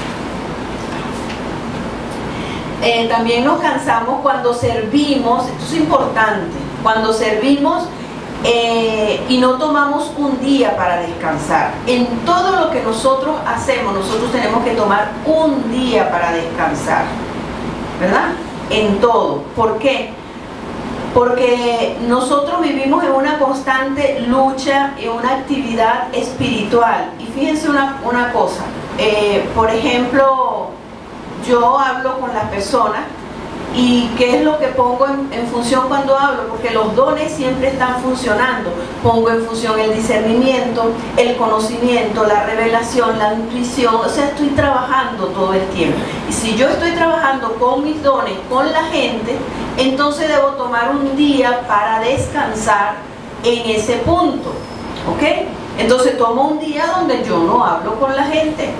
También nos cansamos cuando servimos, esto es importante, cuando servimos y no tomamos un día para descansar. En todo lo que nosotros hacemos, nosotros tenemos que tomar un día para descansar, ¿verdad? En todo. ¿Por qué? Porque nosotros vivimos en una constante lucha, en una actividad espiritual. Y fíjense una cosa, por ejemplo, yo hablo con las personas y ¿qué es lo que pongo en función cuando hablo? Porque los dones siempre están funcionando. Pongo en función el discernimiento, el conocimiento, la revelación, la intuición. O sea, estoy trabajando todo el tiempo. Y si yo estoy trabajando con mis dones, con la gente, entonces debo tomar un día para descansar en ese punto. ¿Ok? Entonces tomo un día donde yo no hablo con la gente,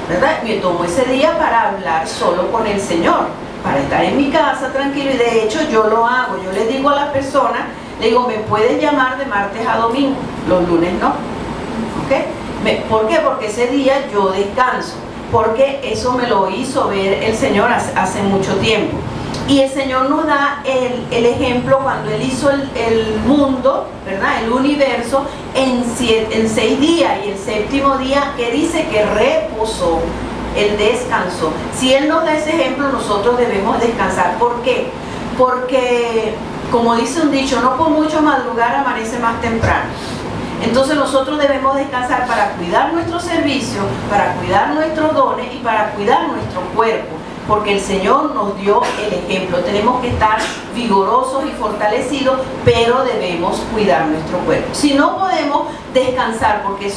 ¿verdad? Me tomo ese día para hablar solo con el Señor, para estar en mi casa tranquilo. Y de hecho yo lo hago, yo le digo a las personas, le digo, me puedes llamar de martes a domingo, los lunes no. ¿Ok? ¿Por qué? Porque ese día yo descanso, porque eso me lo hizo ver el Señor hace mucho tiempo. Y el Señor nos da el ejemplo cuando Él hizo el mundo, ¿verdad? El universo en 6 días, y el séptimo día que dice que reposó, Él descansó. Si Él nos da ese ejemplo, nosotros debemos descansar. ¿Por qué? Porque, como dice un dicho, no por mucho madrugar amanece más temprano. Entonces nosotros debemos descansar para cuidar nuestro servicio, para cuidar nuestros dones y para cuidar nuestro cuerpo. Porque el Señor nos dio el ejemplo. Tenemos que estar vigorosos y fortalecidos, pero debemos cuidar nuestro cuerpo. Si no podemos descansar porque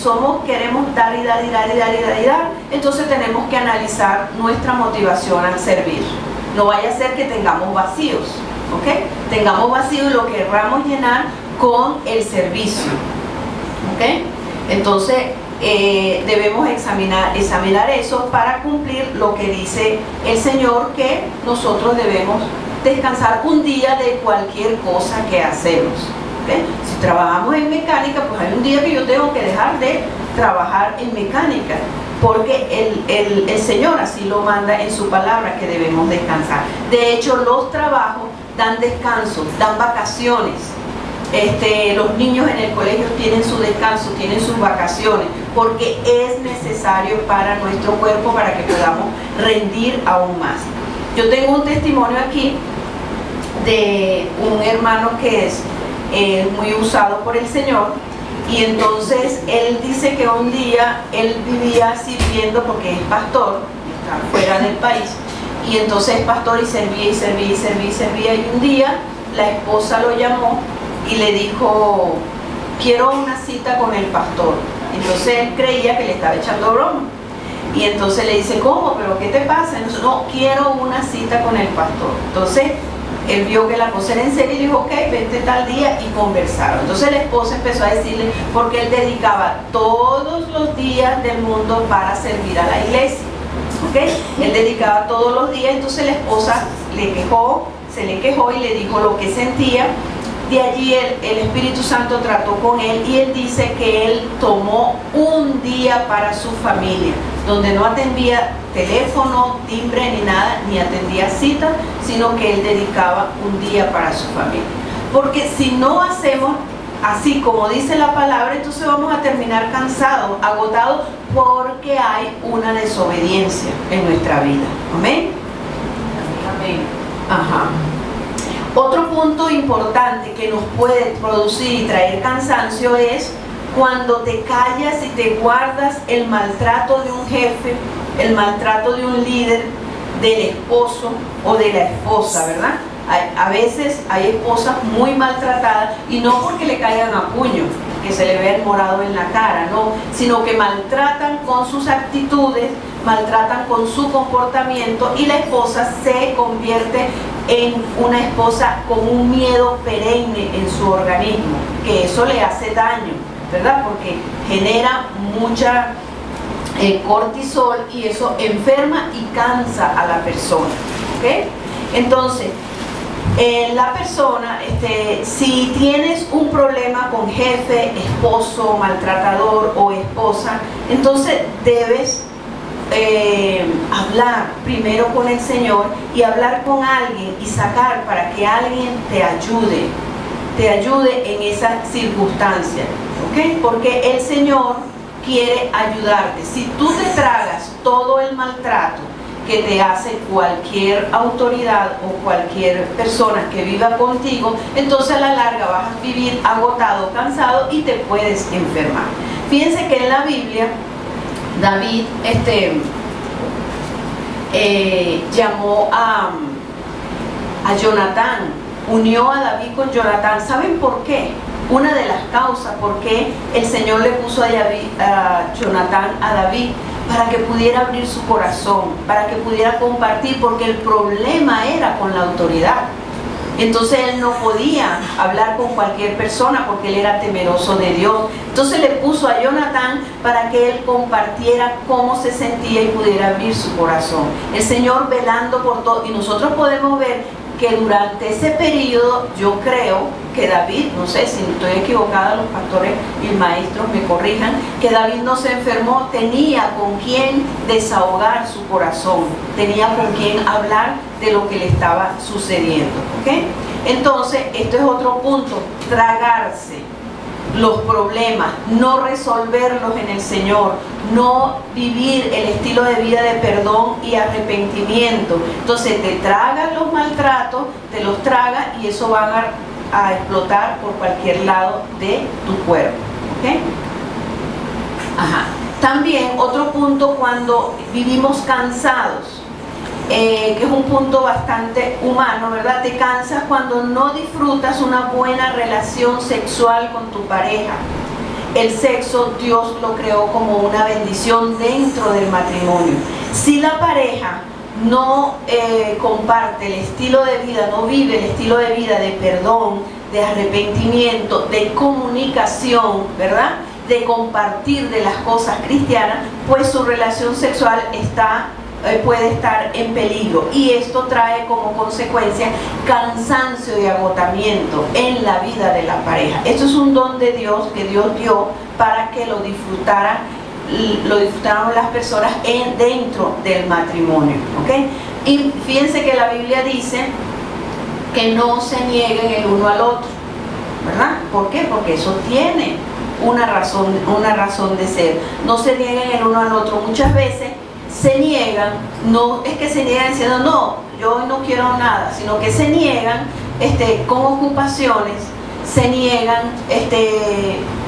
queremos dar y dar y dar y dar y dar y dar, entonces tenemos que analizar nuestra motivación al servir. No vaya a ser que tengamos vacíos, ¿ok? Tengamos vacíos y lo querramos llenar con el servicio, ¿ok? Entonces debemos examinar eso para cumplir lo que dice el Señor, que nosotros debemos descansar un día de cualquier cosa que hacemos. ¿Okay? Si trabajamos en mecánica, pues hay un día que yo tengo que dejar de trabajar en mecánica, porque el Señor así lo manda en su palabra, que debemos descansar. De hecho, los trabajos dan descanso, dan vacaciones. Los niños en el colegio tienen su descanso, tienen sus vacaciones, porque es necesario para nuestro cuerpo, para que podamos rendir aún más. Yo tengo un testimonio aquí de un hermano que es muy usado por el Señor, y entonces él dice que un día él vivía sirviendo, porque es pastor, está fuera del país, y entonces es pastor y servía y servía y servía y servía, y un día la esposa lo llamó y le dijo: quiero una cita con el pastor. Entonces él creía que le estaba echando broma, y entonces le dice: ¿cómo? ¿Pero qué te pasa? Entonces, no, quiero una cita con el pastor. Entonces él vio que la cosa era en serio y dijo: ok, vente tal día, y conversaron. Entonces la esposa empezó a decirle, porque él dedicaba todos los días del mundo para servir a la iglesia, ¿ok? Él dedicaba todos los días. Entonces la esposa se le quejó y le dijo lo que sentía. De allí el Espíritu Santo trató con él, y él dice que él tomó un día para su familia, donde no atendía teléfono, timbre ni nada, ni atendía citas, sino que él dedicaba un día para su familia. Porque si no hacemos así como dice la palabra, entonces vamos a terminar cansados, agotados, porque hay una desobediencia en nuestra vida. ¿Amén? Amén. Ajá. Otro punto importante que nos puede producir y traer cansancio es cuando te callas y te guardas el maltrato de un jefe, el maltrato de un líder, del esposo o de la esposa, ¿verdad? A veces hay esposas muy maltratadas, y no porque le caigan a puño, que se le vea el morado en la cara, no, sino que maltratan con sus actitudes, maltratan con su comportamiento, y la esposa se convierte en una esposa con un miedo perenne en su organismo, que eso le hace daño, ¿verdad? Porque genera mucha cortisol, y eso enferma y cansa a la persona, ¿ok? Entonces, la persona, si tienes un problema con jefe, esposo, maltratador o esposa, entonces debes hablar primero con el Señor, y hablar con alguien y sacar para que alguien te ayude en esa circunstancia, ¿ok? Porque el Señor quiere ayudarte. Si tú te tragas todo el maltrato que te hace cualquier autoridad o cualquier persona que viva contigo, entonces a la larga vas a vivir agotado, cansado, y te puedes enfermar. Fíjense que en la Biblia David llamó a Jonatán, unió a David con Jonatán. ¿Saben por qué? Una de las causas por qué el Señor le puso a Jonatán a David, para que pudiera abrir su corazón, para que pudiera compartir, porque el problema era con la autoridad. Entonces él no podía hablar con cualquier persona, porque él era temeroso de Dios. Entonces le puso a Jonatán para que él compartiera cómo se sentía y pudiera abrir su corazón. El Señor velando por todo. Y nosotros podemos ver que durante ese periodo, yo creo que David, no sé si estoy equivocada, los pastores y maestros me corrijan, que David no se enfermó, tenía con quien desahogar su corazón, tenía con quien hablar de lo que le estaba sucediendo, ¿ok? Entonces, esto es otro punto: tragarse los problemas, no resolverlos en el Señor, no vivir el estilo de vida de perdón y arrepentimiento. Entonces te tragas los maltratos, te los tragas, y eso va a explotar por cualquier lado de tu cuerpo, ¿ok? Ajá. También otro punto, cuando vivimos cansados, que es un punto bastante humano, ¿verdad? Te cansas cuando no disfrutas una buena relación sexual con tu pareja. El sexo Dios lo creó como una bendición dentro del matrimonio. Si la pareja no comparte el estilo de vida, no vive el estilo de vida de perdón, de arrepentimiento, de comunicación, ¿verdad? de compartir de las cosas cristianas, pues su relación sexual puede estar en peligro, y esto trae como consecuencia cansancio y agotamiento en la vida de la pareja. Esto es un don de Dios que Dios dio para que lo disfrutaran las personas dentro del matrimonio, ¿ok? Y fíjense que la Biblia dice que no se nieguen el uno al otro, ¿verdad? ¿Por qué? Porque eso tiene una razón de ser. No se nieguen el uno al otro. Muchas veces se niegan, no es que se niegan diciendo no, yo no quiero nada, sino que se niegan con ocupaciones, se niegan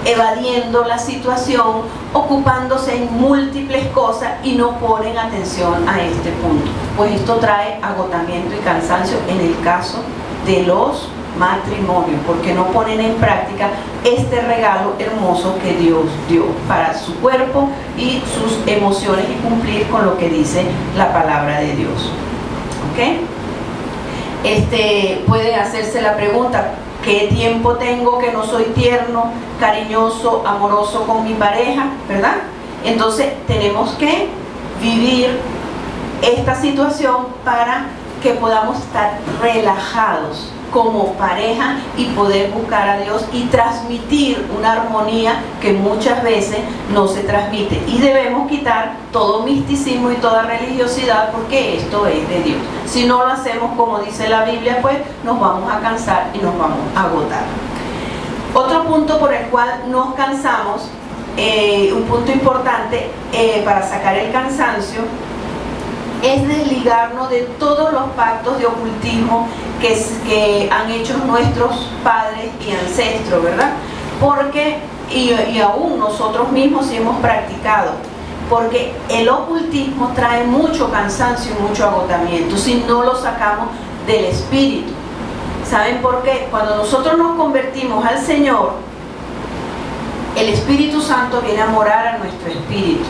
evadiendo la situación, ocupándose en múltiples cosas y no ponen atención a este punto. Pues esto trae agotamiento y cansancio en el caso de los matrimonios, porque no ponen en práctica este regalo hermoso que Dios dio para su cuerpo y sus emociones, y cumplir con lo que dice la palabra de Dios. ¿Ok? Puede hacerse la pregunta: ¿qué tiempo tengo que no soy tierno, cariñoso, amoroso con mi pareja? ¿Verdad? Entonces tenemos que vivir esta situación para que podamos estar relajados como pareja y poder buscar a Dios y transmitir una armonía que muchas veces no se transmite, y debemos quitar todo misticismo y toda religiosidad, porque esto es de Dios. Si no lo hacemos como dice la Biblia, pues nos vamos a cansar y nos vamos a agotar. Otro punto por el cual nos cansamos, un punto importante para sacar el cansancio, es desligarnos de todos los pactos de ocultismo que han hecho nuestros padres y ancestros, ¿verdad? Porque, y aún nosotros mismos sí hemos practicado, porque el ocultismo trae mucho cansancio y mucho agotamiento si no lo sacamos del espíritu. ¿Saben por qué? Cuando nosotros nos convertimos al Señor, el Espíritu Santo viene a morar a nuestro espíritu,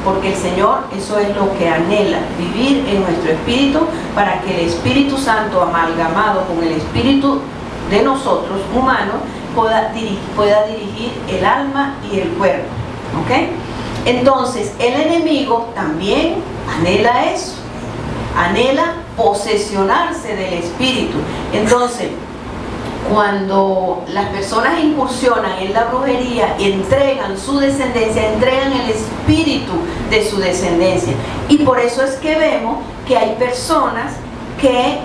porque el Señor eso es lo que anhela, vivir en nuestro espíritu, para que el Espíritu Santo, amalgamado con el espíritu de nosotros humanos, pueda dirigir el alma y el cuerpo. ¿Ok? Entonces el enemigo también anhela eso, anhela posesionarse del espíritu. Entonces, cuando las personas incursionan en la brujería y entregan su descendencia, entregan el espíritu de su descendencia. Y por eso es que vemos que hay personas que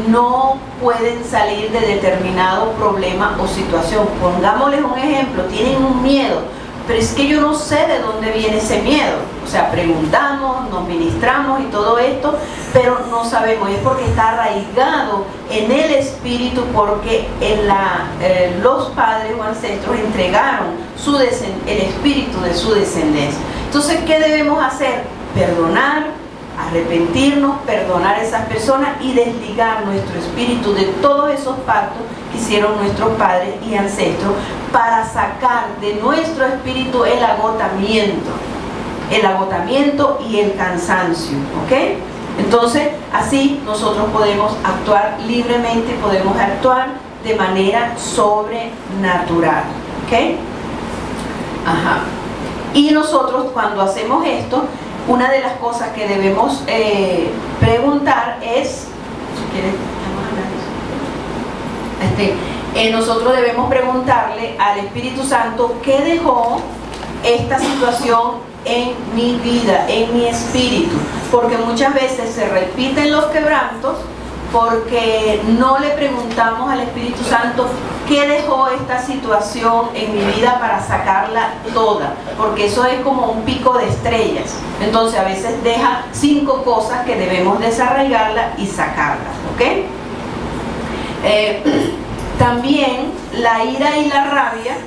no pueden salir de determinado problema o situación. Pongámosles un ejemplo: tienen un miedo, pero es que yo no sé de dónde viene ese miedo. O sea, preguntamos, nos ministramos y todo esto, pero no sabemos. Es porque está arraigado en el espíritu, porque los padres o ancestros entregaron el espíritu de su descendencia. Entonces, ¿qué debemos hacer? Perdonar, arrepentirnos, perdonar a esas personas y desligar nuestro espíritu de todos esos pactos que hicieron nuestros padres y ancestros, para sacar de nuestro espíritu el agotamiento y el cansancio. ¿Ok? Entonces, así nosotros podemos actuar libremente, podemos actuar de manera sobrenatural. ¿Ok? Ajá. Y nosotros, cuando hacemos esto, una de las cosas que debemos preguntar es, si quieres, vamos a hablar de eso. Nosotros debemos preguntarle al Espíritu Santo qué dejó esta situación en mi vida, en mi espíritu, porque muchas veces se repiten los quebrantos porque no le preguntamos al Espíritu Santo qué dejó esta situación en mi vida para sacarla toda, porque eso es como un pico de estrellas. Entonces a veces deja 5 cosas que debemos desarraigarlas y sacarlas. ¿Ok? También la ira y la rabia,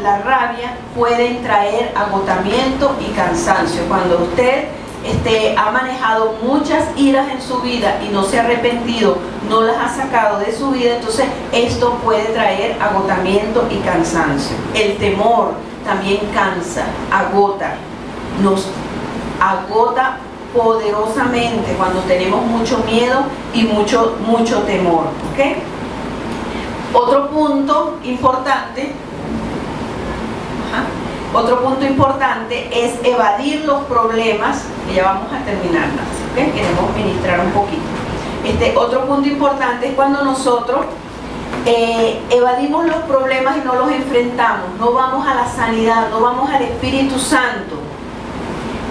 la rabia pueden traer agotamiento y cansancio. Cuando usted ha manejado muchas iras en su vida y no se ha arrepentido, no las ha sacado de su vida, entonces esto puede traer agotamiento y cansancio. El temor también cansa, agota, nos agota poderosamente cuando tenemos mucho miedo y mucho temor. ¿Ok? Otro punto importante Ajá. Otro punto importante es evadir los problemas, que ya vamos a terminar, ¿okay? Queremos ministrar un poquito. Otro punto importante es cuando nosotros evadimos los problemas y no los enfrentamos, no vamos a la sanidad, no vamos al Espíritu Santo.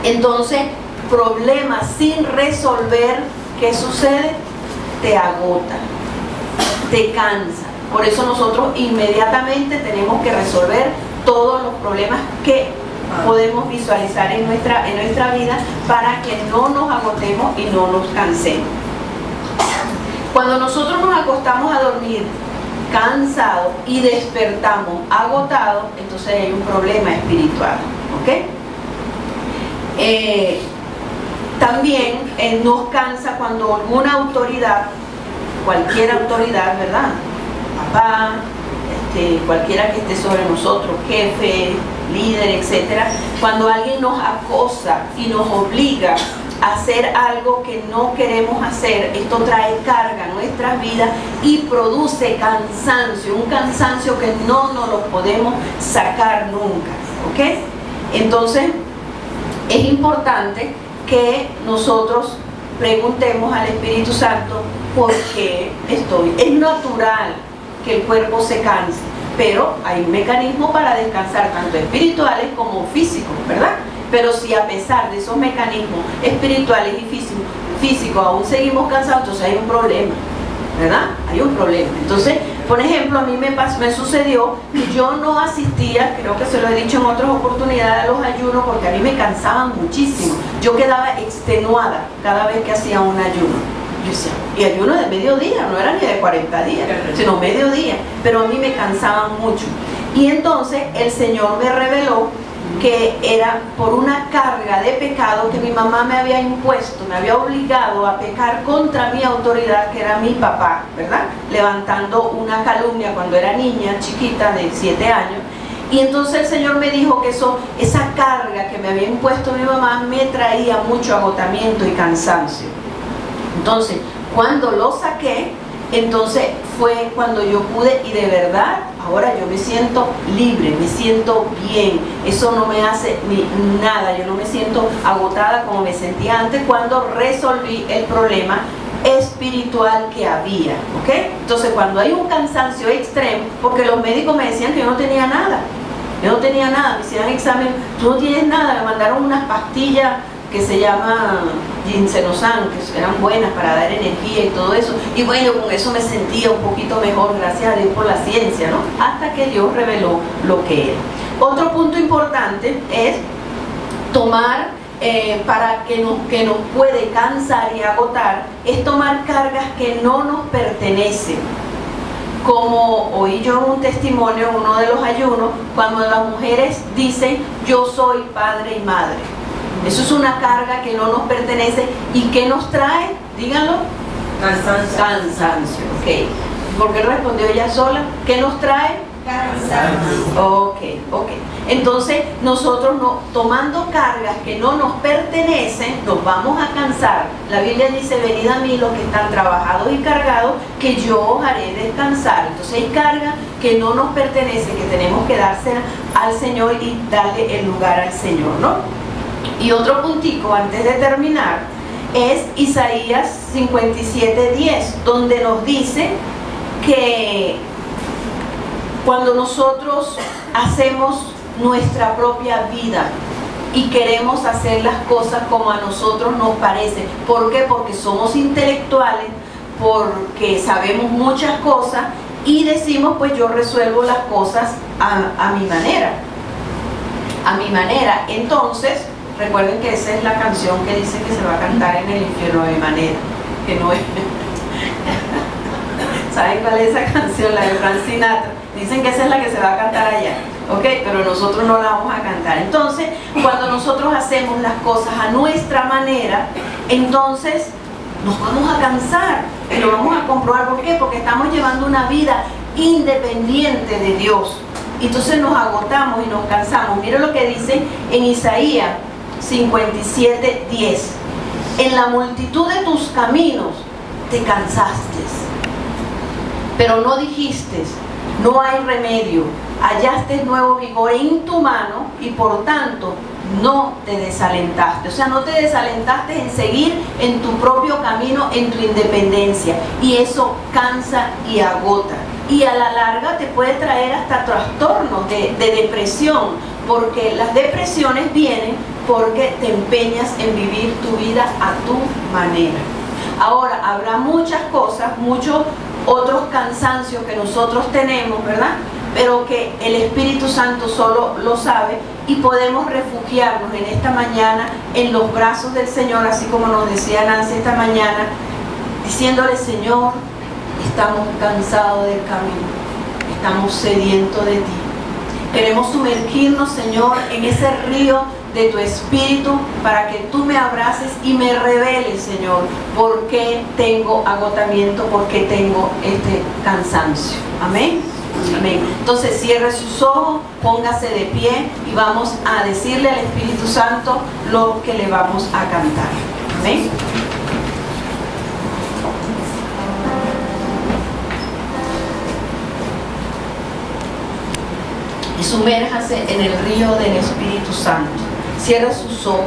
Entonces, problemas sin resolver, ¿qué sucede? Te agota, te cansa. Por eso nosotros inmediatamente tenemos que resolver todos los problemas que podemos visualizar en nuestra vida para que no nos agotemos y no nos cansemos. Cuando nosotros nos acostamos a dormir cansados y despertamos agotados, entonces hay un problema espiritual, ¿ok? También nos cansa cuando alguna autoridad, cualquier autoridad, ¿verdad? Papá, cualquiera que esté sobre nosotros, jefe, líder, etcétera, cuando alguien nos acosa y nos obliga a hacer algo que no queremos hacer, esto trae carga a nuestras vidas y produce cansancio, un cansancio que no nos lo podemos sacar nunca, ¿ok? Entonces, es importante que nosotros preguntemos al Espíritu Santo por qué estoy. Es natural que el cuerpo se canse, pero hay un mecanismo para descansar, tanto espirituales como físicos, ¿verdad? Pero si a pesar de esos mecanismos espirituales y físicos aún seguimos cansados, entonces hay un problema, ¿verdad? Hay un problema. Entonces, por ejemplo, a mí me sucedió que yo no asistía, creo que se lo he dicho en otras oportunidades, a los ayunos porque a mí me cansaban muchísimo. Yo quedaba extenuada cada vez que hacía un ayuno. Yo decía, y ayuno de mediodía, no era ni de 40 días, sino mediodía, pero a mí me cansaban mucho. Y entonces el Señor me reveló que era por una carga de pecado que mi mamá me había impuesto, me había obligado a pecar contra mi autoridad, que era mi papá, ¿verdad? Levantando una calumnia cuando era niña, chiquita, de 7 años. Y entonces el Señor me dijo que esa carga que me había impuesto mi mamá me traía mucho agotamiento y cansancio. Entonces, cuando lo saqué, entonces fue cuando yo pude, y de verdad, ahora yo me siento libre, me siento bien, eso no me hace nada, yo no me siento agotada como me sentía antes cuando resolví el problema espiritual que había, ¿ok? Entonces, cuando hay un cansancio extremo, porque los médicos me decían que yo no tenía nada, me hicieron examen, tú no tienes nada, me mandaron unas pastillas que se llama ginsenosan, que eran buenas para dar energía y todo eso, y bueno, con eso me sentía un poquito mejor, gracias a Dios por la ciencia, ¿no? Hasta que Dios reveló lo que era. Otro punto importante es tomar, para que nos puede cansar y agotar, es tomar cargas que no nos pertenecen. Como oí yo en un testimonio en uno de los ayunos, cuando las mujeres dicen, yo soy padre y madre. Eso es una carga que no nos pertenece y que nos trae, díganlo, cansancio. Ok. ¿Por qué respondió ella sola? ¿Qué nos trae? Cansancio. Ok. Entonces, nosotros tomando cargas que no nos pertenecen, nos vamos a cansar. La Biblia dice, venid a mí los que están trabajados y cargados, que yo os haré descansar. Entonces hay cargas que no nos pertenecen, que tenemos que dársela al Señor y darle el lugar al Señor, ¿no? Y otro puntico antes de terminar es Isaías 57:10, donde nos dice que cuando nosotros hacemos nuestra propia vida y queremos hacer las cosas como a nosotros nos parece, ¿por qué? Porque somos intelectuales, porque sabemos muchas cosas y decimos, pues yo resuelvo las cosas a mi manera. Entonces, recuerden que esa es la canción que dice que se va a cantar en el infierno de mi manera, que no es. ¿Saben cuál es esa canción? La de Frank Sinatra. Dicen que esa es la que se va a cantar allá, ¿ok? Pero nosotros no la vamos a cantar. Entonces, cuando nosotros hacemos las cosas a nuestra manera, entonces nos vamos a cansar y lo vamos a comprobar. ¿Por qué? Porque estamos llevando una vida independiente de Dios. Entonces nos agotamos y nos cansamos. Miren lo que dice en Isaías 57:10. En la multitud de tus caminos te cansaste, pero no dijiste, no hay remedio. hallaste nuevo vigor en tu mano y por tanto no te desalentaste. O sea, no te desalentaste en seguir en tu propio camino, en tu independencia. Y eso cansa y agota. Y a la larga te puede traer hasta trastornos de depresión, porque las depresiones vienen porque te empeñas en vivir tu vida a tu manera. Ahora, habrá muchas cosas, muchos otros cansancios que nosotros tenemos, ¿verdad? Pero que el Espíritu Santo solo lo sabe, y podemos refugiarnos en esta mañana en los brazos del Señor, así como nos decía Nancy esta mañana, diciéndole: Señor, estamos cansados del camino, estamos sedientos de ti. Queremos sumergirnos, Señor, en ese río de tu Espíritu para que tú me abraces y me reveles, Señor, por qué tengo agotamiento, por qué tengo este cansancio. Amén. Amén. Entonces cierre sus ojos, póngase de pie y vamos a decirle al Espíritu Santo lo que le vamos a cantar. Amén. Y sumérjase en el río del Espíritu Santo. Cierre sus ojos,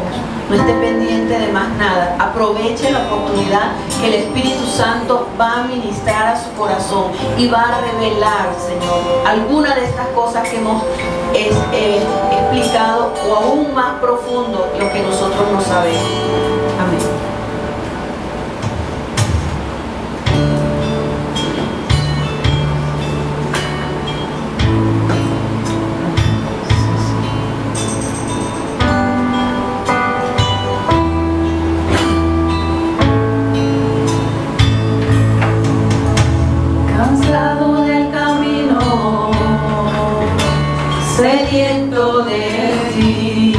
no esté pendiente de más nada. Aproveche la oportunidad que el Espíritu Santo va a ministrar a su corazón y va a revelar, Señor, alguna de estas cosas que hemos explicado, o aún más profundo, lo que nosotros no sabemos. Amén. Sediento de ti,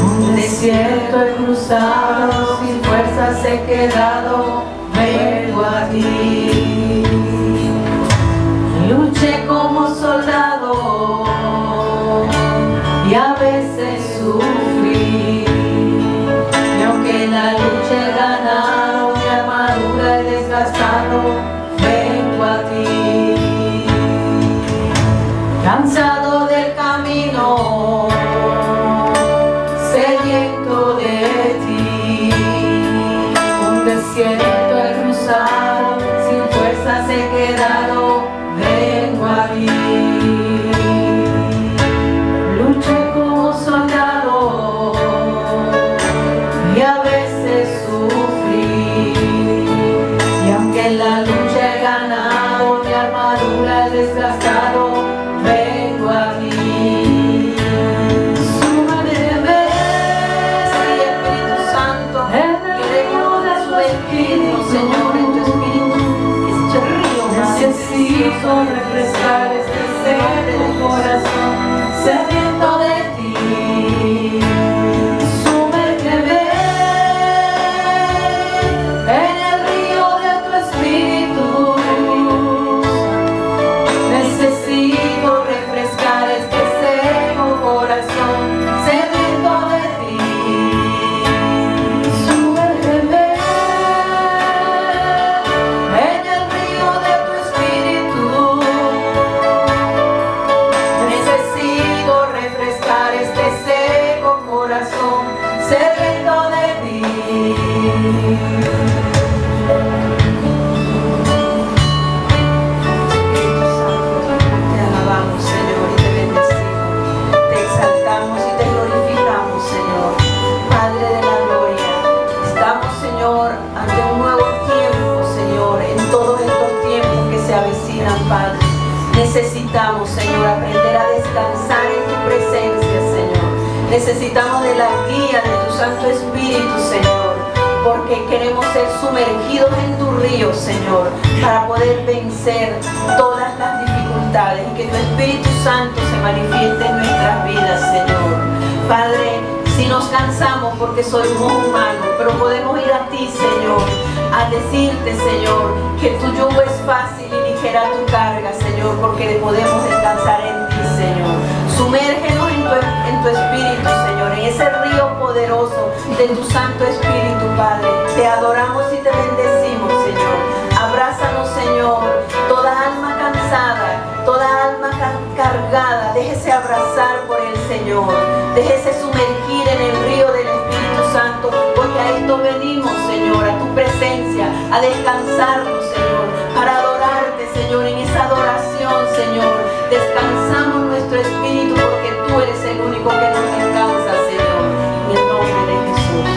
un desierto he cruzado, sin fuerzas he quedado, vengo a ti. Luché como soldado y a veces sufrí, y aunque la lucha he ganado, mi armadura he desgastado, vengo a ti. Cansado del camino, sediento de ti, un desierto he cruzado, sin fuerzas he quedado, vengo a ti. Luché como soldado y a veces sufrí, y aunque en la lucha he ganado, mi armadura he desgastado, vengo a ti. Súmame, Espíritu Santo, queremos sumergirnos, Señor, en tu Espíritu, este río. Necesito refrescar este seco corazón sediento de ti. Sumérgeme en el río de tu Espíritu. Necesito refrescar este seco corazón sediento de ti. Sumérgeme en el río de tu Espíritu. Necesito refrescar este seco corazón sediento de ti. Te alabamos, Señor, y te bendecimos, te exaltamos y te glorificamos, Señor. Padre de la gloria, estamos, Señor, ante un nuevo tiempo, Señor, en todos estos tiempos que se avecinan, Padre. Necesitamos, Señor, aprender a descansar en tu presencia, Señor. Necesitamos de la guía de tu Santo Espíritu, Señor, porque queremos ser sumergidos en tu río, Señor, para poder vencer todas las dificultades y que tu Espíritu Santo se manifieste en nuestras vidas, Señor. Padre, si nos cansamos porque somos humanos, pero podemos ir a ti, Señor, a decirte, Señor, que tu yugo es fácil y ligera tu carga, Señor, porque podemos descansar en ti, Señor. Sumérgenos en tu Espíritu, Señor, en ese río poderoso de tu Santo Espíritu, Padre. Te adoramos y te bendecimos, Señor. Abrázanos, Señor, toda alma cansada, toda alma Señor. Déjese sumergir en el río del Espíritu Santo, porque a esto venimos, Señor, a tu presencia, a descansarnos, Señor, para adorarte, Señor, en esa adoración, Señor. Descansamos nuestro espíritu porque tú eres el único que nos descansa, Señor. En el nombre de Jesús.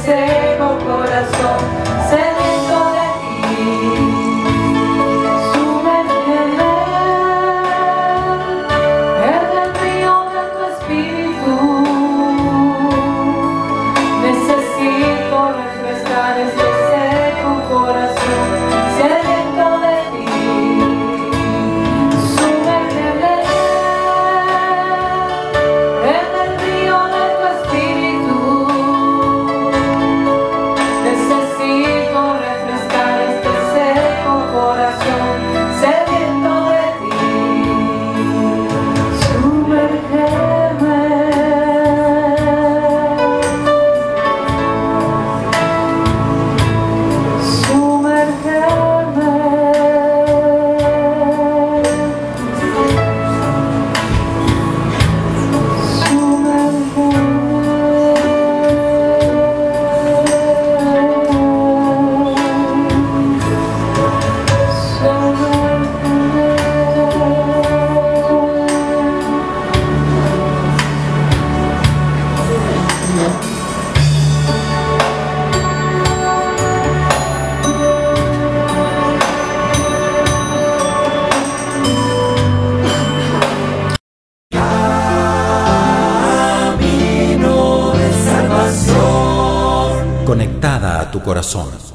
Seco corazón, sediento de ti, sumérgeme en el río de tu espíritu. Necesito refrescar este seco corazón, sediento de ti, sumérgeme en el río de tu espíritu. Necesito refrescar este seco corazón, sediento de ti. Sumérgeme. Conectada a tu corazón.